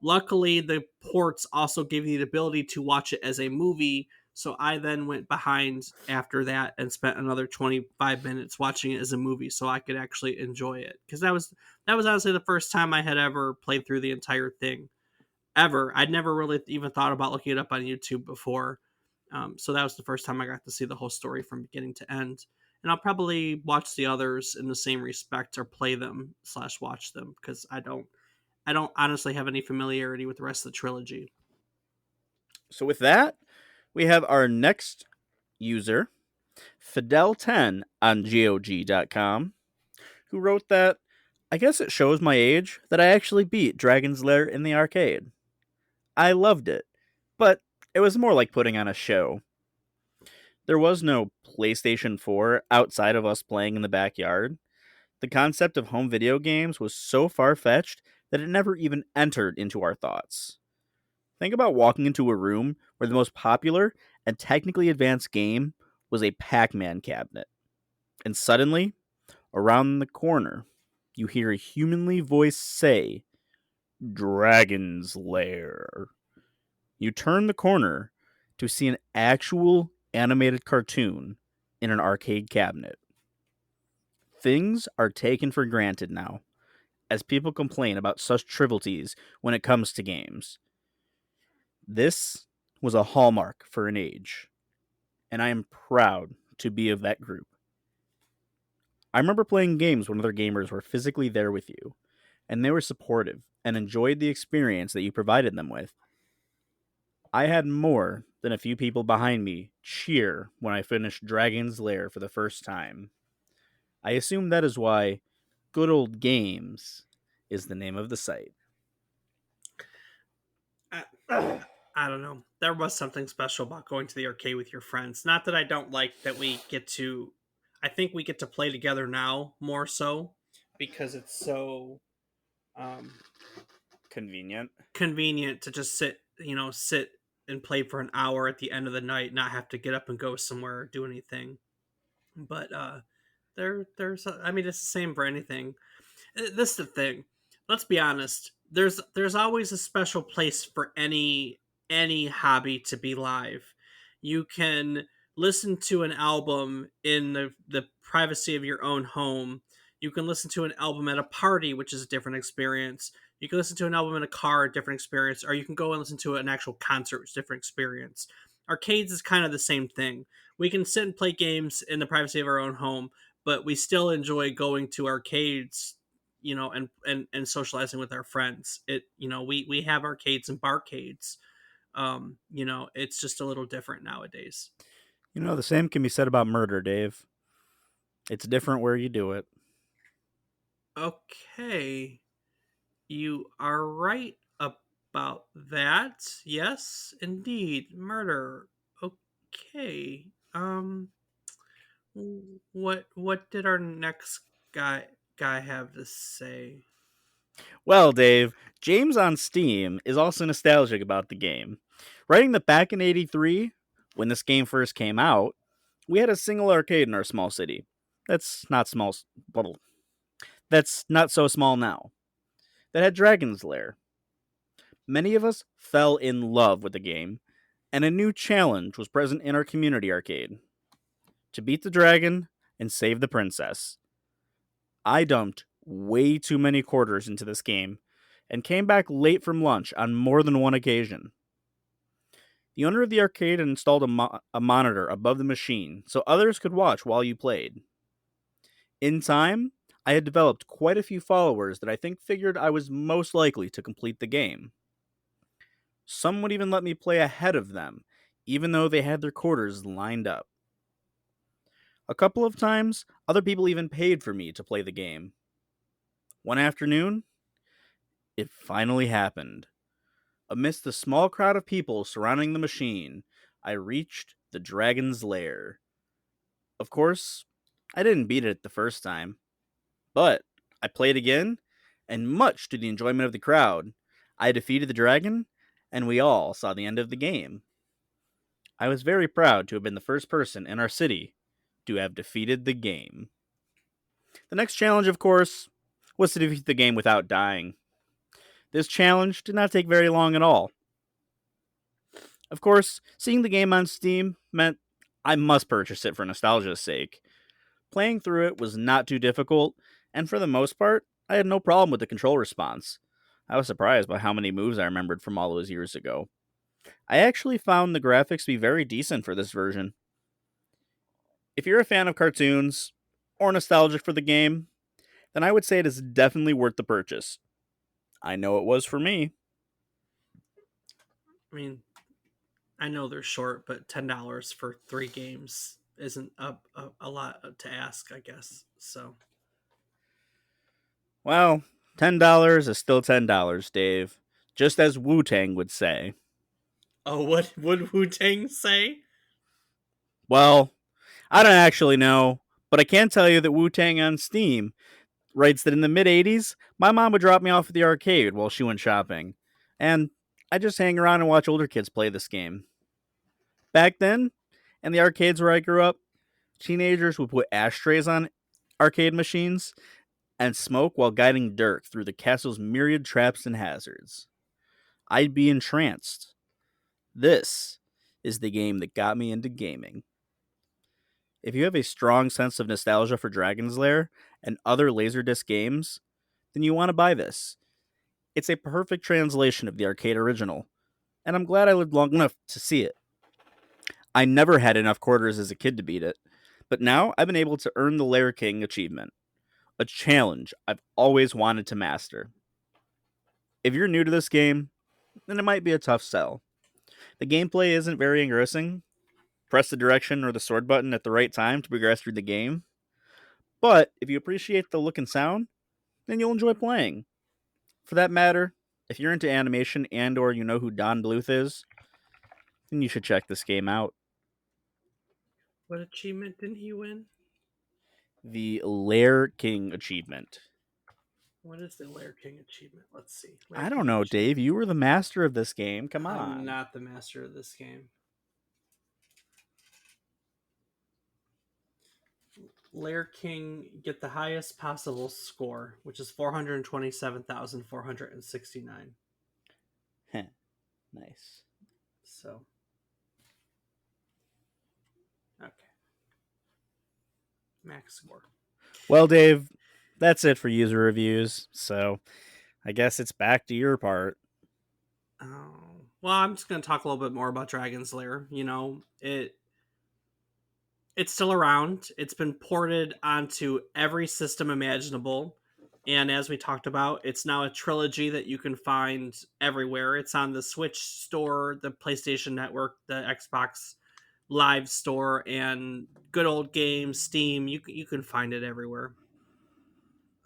Luckily, the ports also give you the ability to watch it as a movie. So I then went behind after that and spent another 25 minutes watching it as a movie so I could actually enjoy it. Because that was honestly the first time I had ever played through the entire thing. Ever. I'd never really even thought about looking it up on YouTube before. So that was the first time I got to see the whole story from beginning to end. And I'll probably watch the others in the same respect, or play them / watch them, because I don't honestly have any familiarity with the rest of the trilogy. So with that, we have our next user, Fidel10 on GOG.com, who wrote that I guess it shows my age that I actually beat Dragon's Lair in the arcade. I loved it, but it was more like putting on a show. There was no PlayStation 4 outside of us playing in the backyard. The concept of home video games was so far fetched that it never even entered into our thoughts. Think about walking into a room where the most popular and technically advanced game was a Pac Man cabinet, and suddenly, around the corner, you hear a humanly voice say, Dragon's Lair. You turn the corner to see an actual animated cartoon in an arcade cabinet. Things are taken for granted now, as people complain about such trivialities when it comes to games. This was a hallmark for an age, and I am proud to be of that group. I remember playing games when other gamers were physically there with you, and they were supportive and enjoyed the experience that you provided them with. I had more than a few people behind me cheer when I finished Dragon's Lair for the first time. I assume that is why Good Old Games is the name of the site. I, I don't know. There was something special about going to the arcade with your friends. Not that I don't like that we get to. I think we get to play together now more so because it's so um, Convenient. convenient to just sit and play for an hour at the end of the night, not have to get up and go somewhere or do anything. But I mean, it's the same for anything. This is the thing. Let's be honest. There's always a special place for any hobby to be live. You can listen to an album in the privacy of your own home. You can listen to an album at a party, which is a different experience. You can listen to an album in a car, a different experience, or you can go and listen to an actual concert, which is a different experience. Arcades is kind of the same thing. We can sit and play games in the privacy of our own home, but we still enjoy going to arcades, and socializing with our friends. We have arcades and barcades. It's just a little different nowadays. The same can be said about murder, Dave. It's different where you do it. Okay, you are right about that. Yes, indeed, murder. Okay. What did our next guy have to say? Well, Dave, James on Steam is also nostalgic about the game. Writing that back in '83, when this game first came out, we had a single arcade in our small city. That's not small. Well, that's not so small now. That had Dragon's Lair. Many of us fell in love with the game, and a new challenge was present in our community arcade to beat the dragon and save the princess. I dumped way too many quarters into this game and came back late from lunch on more than one occasion. The owner of the arcade had installed a monitor above the machine so others could watch while you played. In time, I had developed quite a few followers that I think figured I was most likely to complete the game. Some would even let me play ahead of them, even though they had their quarters lined up. A couple of times, other people even paid for me to play the game. One afternoon, it finally happened. Amidst the small crowd of people surrounding the machine, I reached the dragon's lair. Of course, I didn't beat it the first time, but I played again, and much to the enjoyment of the crowd, I defeated the dragon, and we all saw the end of the game. I was very proud to have been the first person in our city to have defeated the game. The next challenge, of course, was to defeat the game without dying. This challenge did not take very long at all. Of course, seeing the game on Steam meant I must purchase it for nostalgia's sake. Playing through it was not too difficult, and for the most part, I had no problem with the control response. I was surprised by how many moves I remembered from all those years ago. I actually found the graphics to be very decent for this version. If you're a fan of cartoons, or nostalgic for the game, then I would say it is definitely worth the purchase. I know it was for me. I mean, I know they're short, but $10 for 3 games isn't a lot to ask, I guess. So, Well, $10 is still $10, Dave. Just as Wu Tang would say. oh, what would Wu Tang say? Well, I don't actually know, but I can tell you that Wu Tang on Steam writes that in the mid '80s, my mom would drop me off at the arcade while she went shopping. And I just hang around and watch older kids play this game. Back then, in the arcades where I grew up, teenagers would put ashtrays on arcade machines and smoke while guiding Dirk through the castle's myriad traps and hazards. I'd be entranced. This is the game that got me into gaming. If you have a strong sense of nostalgia for Dragon's Lair and other Laserdisc games, then you want to buy this. It's a perfect translation of the arcade original, and I'm glad I lived long enough to see it. I never had enough quarters as a kid to beat it, but now I've been able to earn the Lair King achievement, a challenge I've always wanted to master. If you're new to this game, then it might be a tough sell. The gameplay isn't very engrossing. Press the direction or the sword button at the right time to progress through the game. But if you appreciate the look and sound, then you'll enjoy playing. For that matter, if you're into animation and or you know who Don Bluth is, then you should check this game out. What achievement didn't he win? The Lair King achievement. What is the Lair King achievement? Let's see. Lair I don't King know, achievement. Dave. You were the master of this game. Come I'm on. not the master of this game. Lair King get the highest possible score, which is 427,469. Nice. So, okay. Max score. Well, Dave, that's it for user reviews. So I guess it's back to your part. Oh. Well, I'm just going to talk a little bit more about Dragon's Lair. It's still around. It's been ported onto every system imaginable. And as we talked about, it's now a trilogy that you can find everywhere. It's on the Switch store, the PlayStation Network, the Xbox Live store, and good old games, Steam. You can find it everywhere.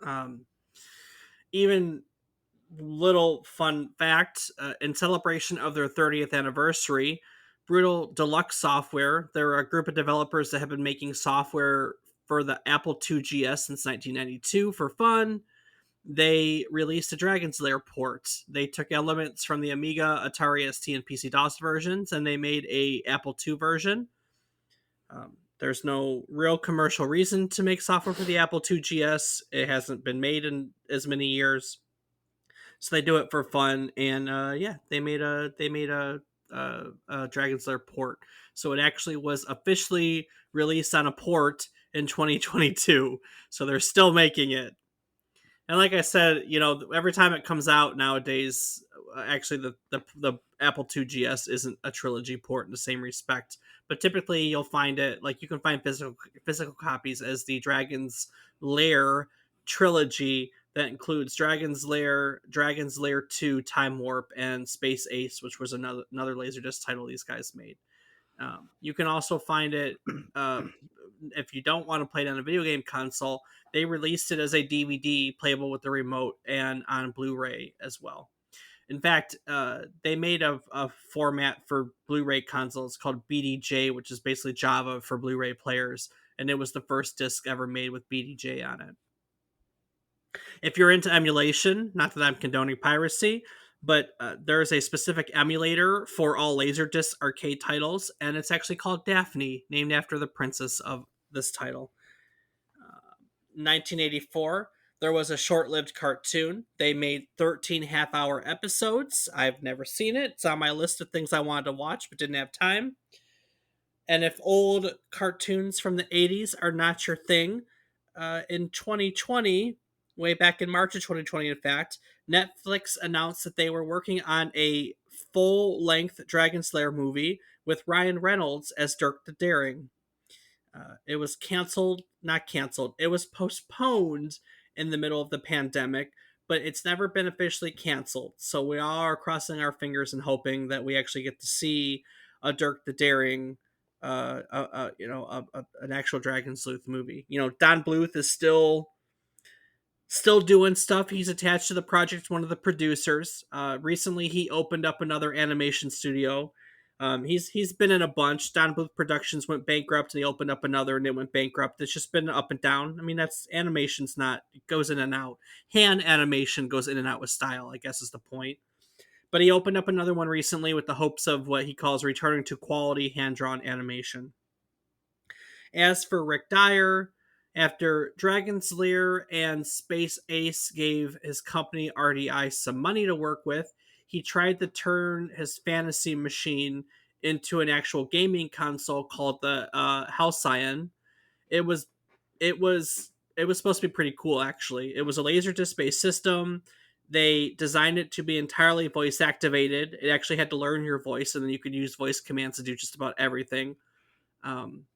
Um, Even little fun fact, in celebration of their 30th anniversary, Brutal Deluxe Software, they're a group of developers that have been making software for the Apple IIgs since 1992 for fun. they released a Dragon's Lair port. They took elements from the Amiga, Atari ST, and PC DOS versions, and they made a Apple II version. There's no real commercial reason to make software for the Apple II GS. It hasn't been made in as many years, so they do it for fun. And yeah, they made a Dragon's Lair port. So it actually was officially released on a port in 2022. So they're still making it. And like I said, every time it comes out nowadays, actually the Apple II GS isn't a trilogy port in the same respect, but typically you'll find it, like, you can find physical copies as the Dragon's Lair trilogy that includes Dragon's Lair 2, Time Warp, and Space Ace, which was another Laserdisc title these guys made. You can also find it, uh, if you don't want to play it on a video game console. They released it as a DVD playable with the remote and on Blu-ray as well. In fact, they made a format for Blu-ray consoles called BDJ, which is basically Java for Blu-ray players, and it was the first disc ever made with BDJ on it. If you're into emulation, not that I'm condoning piracy, but there's a specific emulator for all Laserdisc arcade titles, and it's actually called Daphne, named after the princess of this title. 1984, there was a short-lived cartoon. They made 13 half-hour episodes. I've never seen it. It's on my list of things I wanted to watch but didn't have time. And if old cartoons from the 80s are not your thing, in 2020, way back in March of 2020, in fact, Netflix announced that they were working on a full-length Dragon Slayer movie with Ryan Reynolds as Dirk the Daring. It was not canceled. It was postponed in the middle of the pandemic, but it's never been officially canceled. So we all are crossing our fingers and hoping that we actually get to see a Dirk the Daring, an actual Dragon Sleuth movie. Don Bluth is still doing stuff. He's attached to the project, one of the producers. Recently, he opened up another animation studio. He's been in a bunch. Don Bluth Productions went bankrupt, and they opened up another, and it went bankrupt. It's just been up and down. I mean, that's animation's not, it goes in and out. Hand animation goes in and out with style, I guess is the point. But he opened up another one recently with the hopes of what he calls returning to quality hand drawn animation. As for Rick Dyer, after Dragon's Lair and Space Ace gave his company RDI some money to work with, he tried to turn his fantasy machine into an actual gaming console called the Halcyon. It was it was it was supposed to be pretty cool, actually. It was a laserdisc based system. They designed it to be entirely voice activated. It actually had to learn your voice, and then you could use voice commands to do just about everything. Um,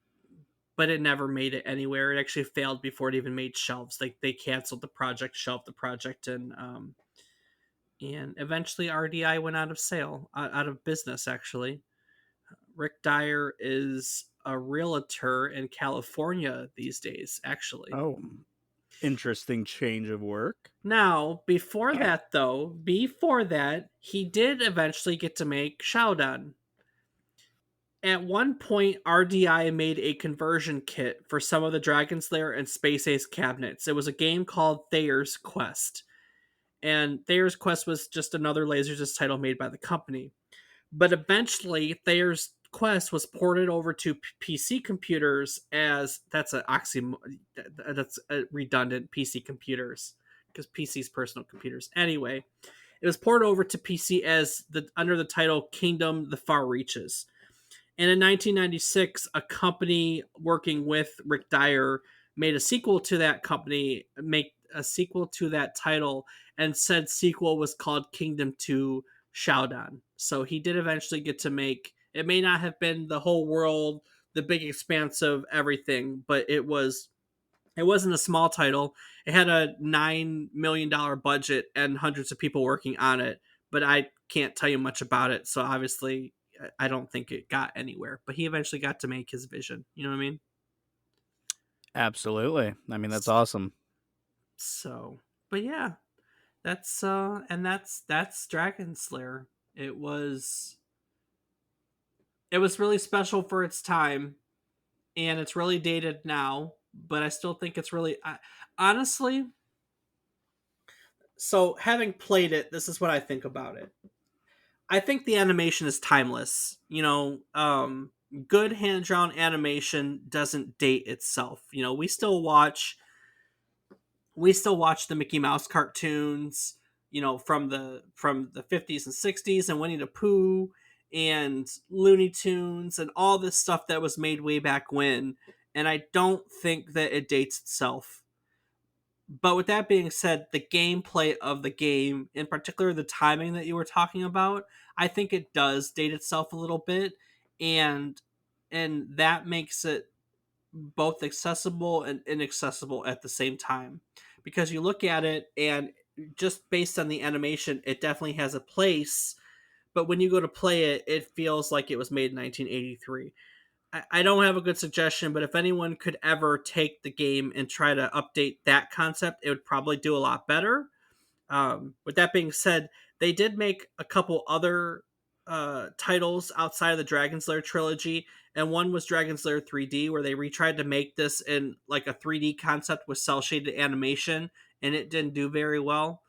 but it never made it anywhere. It actually failed before it even made shelves. They canceled the project, shelved the project, and eventually RDI went out of business. Actually, Rick Dyer is a realtor in California these days. Actually, Oh, interesting change of work. now before that, he did eventually get to make Shoudon. At one point, RDI made a conversion kit for some of the Dragon's Lair and Space Ace cabinets. It was a game called Thayer's Quest. And Thayer's Quest was just another Laserdisc title made by the company. But eventually, Thayer's Quest was ported over to PC computers as that's a redundant PC computers because PC's personal computers. Anyway, it was ported over to PC as under the title Kingdom: The Far Reaches. And in 1996, a company working with Rick Dyer made a sequel to that title, and said sequel was called Kingdom 2 Shoudon. So he did eventually get to make, it may not have been the whole world, the big expanse of everything, but it wasn't a small title. It had a $9 million budget and hundreds of people working on it, but I can't tell you much about it. So obviously, I don't think it got anywhere. But he eventually got to make his vision. You know what I mean? Absolutely. I mean, that's awesome. So, but yeah, that's Dragon Slayer. It was it was really special for its time, and it's really dated now. But I still think it's really, honestly, So having played it, this is what I think about it. I think the animation is timeless. Good hand drawn animation doesn't date itself. We still watch the Mickey Mouse cartoons, from the 50s and 60s, and Winnie the Pooh and Looney Tunes and all this stuff that was made way back when, and I don't think that it dates itself. But with that being said, the gameplay of the game, in particular the timing that you were talking about, I think it does date itself a little bit, and that makes it both accessible and inaccessible at the same time. Because you look at it and just based on the animation, it definitely has a place, but when you go to play it, it feels like it was made in 1983. I don't have a good suggestion, but if anyone could ever take the game and try to update that concept, it would probably do a lot better. With that being said, they did make a couple other titles outside of the Dragon's Lair trilogy, and one was Dragon's Lair 3D, where they retried to make this in like a 3D concept with cell shaded animation, and it didn't do very well.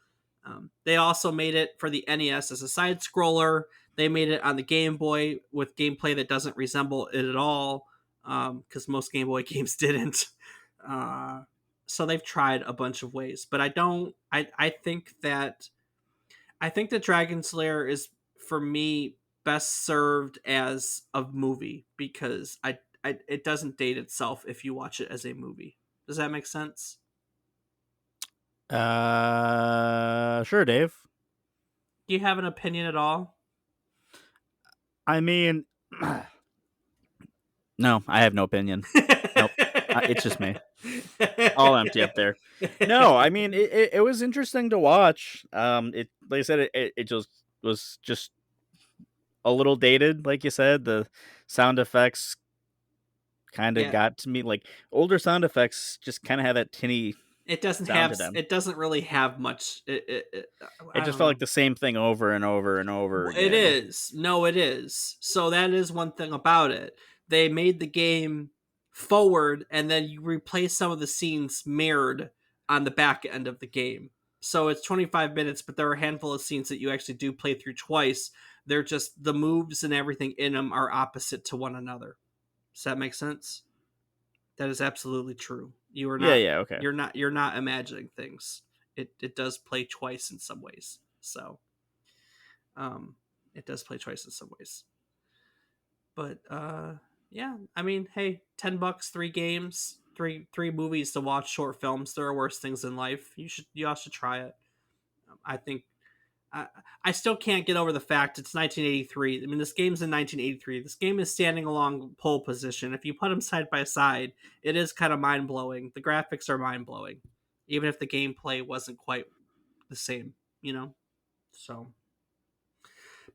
They also made it for the NES as a side scroller. They made it on the Game Boy with gameplay that doesn't resemble it at all, because most Game Boy games didn't. Uh, so they've tried a bunch of ways, but I think that Dragon's Lair is, for me, best served as a movie, because it doesn't date itself if you watch it as a movie. Does that make sense? Sure, Dave. Do you have an opinion at all? I mean, no, I have no opinion. Nope. It's just me. All empty up there. No, I mean, it was interesting to watch. It, like I said, it just was just a little dated, like you said. The sound effects kind of Yeah, got to me. Like older sound effects just kind of have that tinny it doesn't sound have to them. it doesn't really have much. It I just don't felt like know. the same thing over and over and over It again. is. No, it is. So that is one thing about it. They made the game forward, and then you replace some of the scenes mirrored on the back end of the game. So it's 25 minutes, but there are a handful of scenes that you actually do play through twice. They're just the moves and everything in them are opposite to one another. Does that make sense? That is absolutely true. You are Yeah, not yeah, okay. you're not imagining things. It does play twice in some ways. So um, it does play twice in some ways. But yeah, I mean, hey, $10, 3 games, three movies to watch, short films. There are worse things in life. You all should try it. I think I, I still can't get over the fact it's 1983. I mean, this game's in 1983. This game is standing along pole position. If you put them side by side, it is kind of mind blowing. The graphics are mind blowing, even if the gameplay wasn't quite the same. You know, so.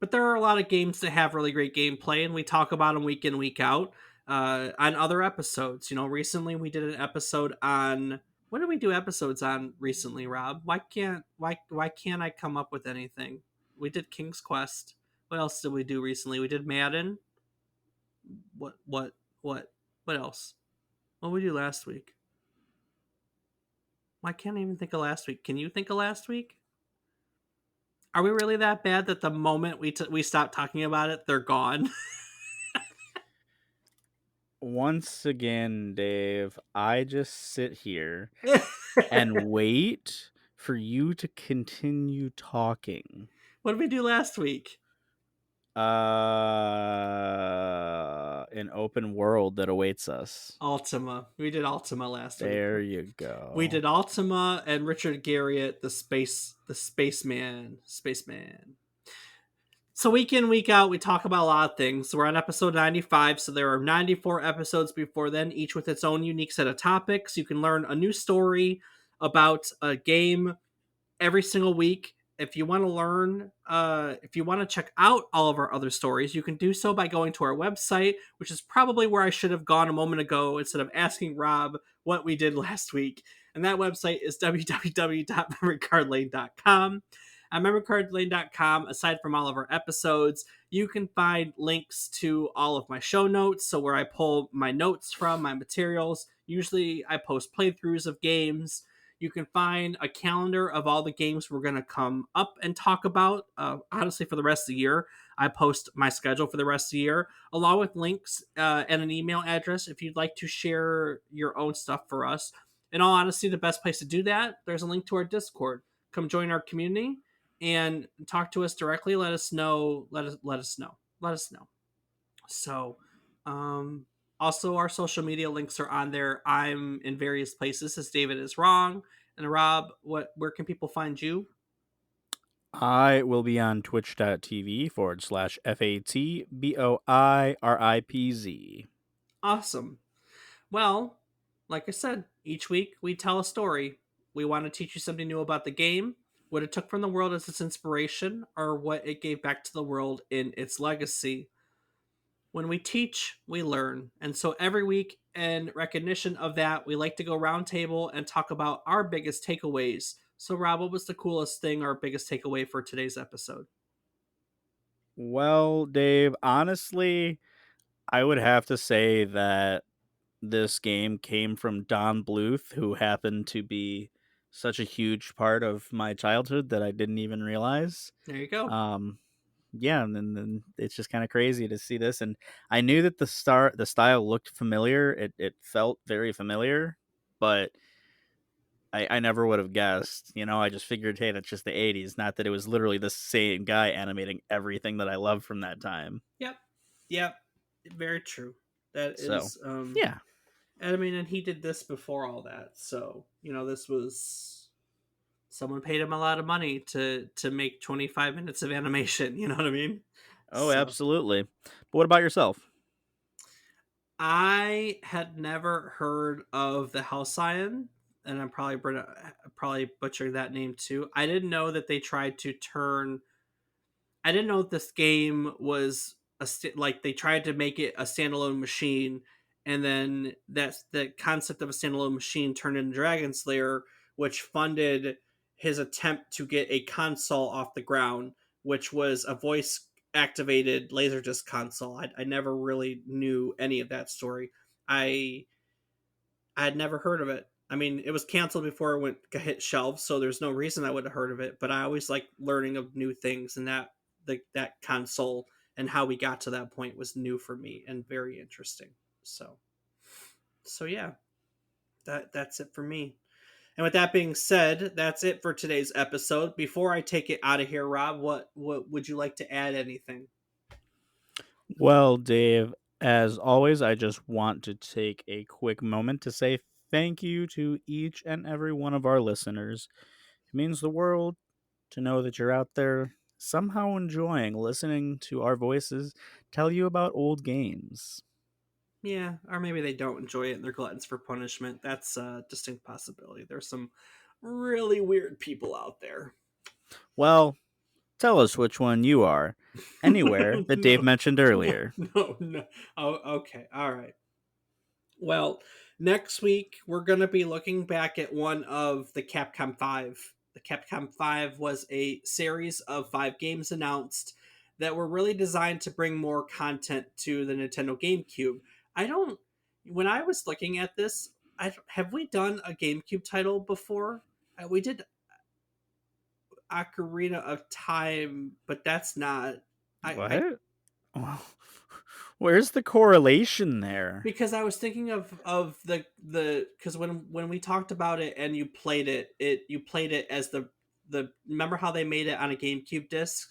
But there are a lot of games that have really great gameplay, and we talk about them week in, week out on other episodes. Recently we did an episode on. What did we do episodes on recently, Rob? Why can't I come up with anything? We did King's Quest. What else did we do recently? We did Madden. What what else? What did we do last week? Why can't I even think of last week? Can you think of last week? Are we really that bad that the moment we stop talking about it, they're gone? Once again, Dave, I just sit here and wait for you to continue talking. What did we do last week? An open world that awaits us. Ultima. We did Ultima last week. There you We go. did Ultima and Richard Garriott, the spaceman. So week in, week out, we talk about a lot of things. We're on episode 95, so there are 94 episodes before then, each with its own unique set of topics. You can learn a new story about a game every single week. If you want to learn, if you want to check out all of our other stories, you can do so by going to our website, which is probably where I should have gone a moment ago instead of asking Rob what we did last week. And that website is www.memorycardlane.com. At memorycardlane.com, aside from all of our episodes, you can find links to all of my show notes. So, where I pull my notes from, my materials, usually I post playthroughs of games. You can find a calendar of all the games we're going to come up and talk about, honestly, for the rest of the year. I post my schedule for the rest of the year, along with links and an email address if you'd like to share your own stuff for us. In all honesty, the best place to do that, there's a link to our Discord. Come join our community and talk to us directly. Let us know. Let us know. Let us know. So, um, also our social media links are on there. I'm in various places as David is wrong. And Rob, where can people find you? I will be on twitch.tv/FATBOIRIPZ. Awesome. Well, like I said, each week we tell a story. We want to teach you something new about the game, what it took from the world as its inspiration, or what it gave back to the world in its legacy. When we teach, we learn. And so every week, in recognition of that, we like to go roundtable and talk about our biggest takeaways. So, Rob, what was the coolest thing, our biggest takeaway for today's episode? Well, Dave, honestly, I would have to say that this game came from Don Bluth, who happened to be such a huge part of my childhood that I didn't even realize. There you go. Um, yeah, and then it's just kind of crazy to see this. And I knew that the style looked familiar. It felt very familiar, but I never would have guessed. I just figured, hey, that's just the '80s. Not that it was literally the same guy animating everything that I loved from that time. Yep. Yep. Very true. That So, is, yeah. and I mean, and he did this before all that. So, this was someone paid him a lot of money to make 25 minutes of animation. You know what I mean? Oh, So, absolutely. But what about yourself? I had never heard of the Halcyon, and I'm probably butchering that name too. I didn't know that they tried to turn. I didn't know this game was like they tried to make it a standalone machine, and then that's the concept of a standalone machine turned into Dragon's Lair, which funded his attempt to get a console off the ground, which was a voice activated laserdisc console. I never really knew any of that story. I I had never heard of it. I mean, it was canceled before it went hit shelves, so there's no reason I would have heard of it. But I always like learning of new things, and that console and how we got to that point was new for me and very interesting. So yeah, that's it for me. And with that being said, that's it for today's episode. Before I take it out of here, Rob, what would you like to add? Anything? Well, Dave, as always, I just want to take a quick moment to say thank you to each and every one of our listeners. It means the world to know that you're out there somehow enjoying listening to our voices tell you about old games. Yeah, or maybe they don't enjoy it and they're gluttons for punishment. That's a distinct possibility. There's some really weird people out there. Well, tell us which one you are. Anywhere that Dave No, mentioned earlier. no. Oh, okay. All right. Well, next week we're going to be looking back at one of the Capcom 5. The Capcom 5 was a series of 5 games announced that were really designed to bring more content to the Nintendo GameCube. I don't When I was looking at this, have we done a GameCube title before? We did Ocarina of Time, but that's not I What? Well, where's the correlation there? because I was thinking of the because when we talked about it and you played it as the remember how they made it on a GameCube disc?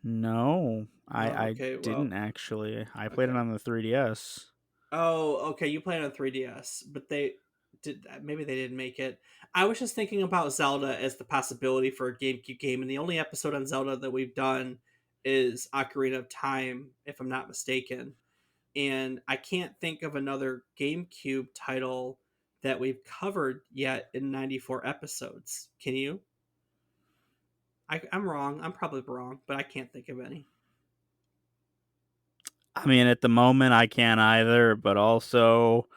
No, Oh, I okay, didn't well, actually. I played it okay. on the 3DS. Oh, okay, you played on 3DS, but they did maybe they didn't make it. I was just thinking about Zelda as the possibility for a GameCube game, and the only episode on Zelda that we've done is Ocarina of Time, if I'm not mistaken. And I can't think of another GameCube title that we've covered yet in 94 episodes. Can you? I'm wrong. I'm probably wrong, but I can't think of any. I mean, at the moment, I can't either, but also,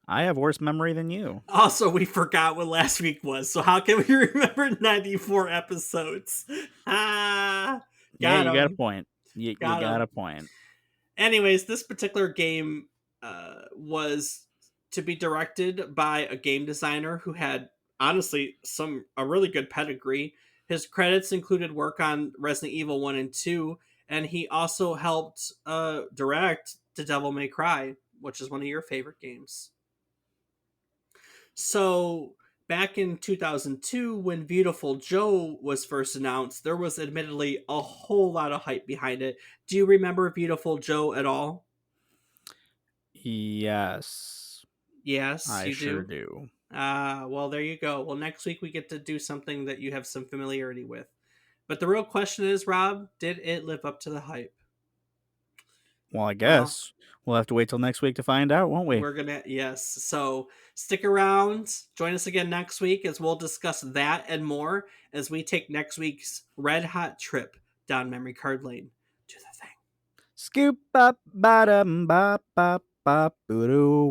I have worse memory than you. Also, we forgot what last week was, so how can we remember 94 episodes? Ah, Yeah, got you got a him. point. You Got got him. a point. Anyways, this particular game was to be directed by a game designer who had honestly a really good pedigree. His credits included work on Resident Evil 1 and 2, and he also helped direct The Devil May Cry, which is one of your favorite games. So, back in 2002, when Beautiful Joe was first announced, there was admittedly a whole lot of hype behind it. Do you remember Beautiful Joe at all? Yes, Yes, I you sure do. do. Well, there you go. Well, next week we get to do something that you have some familiarity with. But the real question is, Rob, did it live up to the hype? Well, I Well, guess we'll have to wait till next week to find out, won't we? we're gonna, yes. So stick around. Join us again next week as we'll discuss that and more as we take next week's red hot trip down memory card lane. Do the thing. Scoop up bottom bop bop bop boo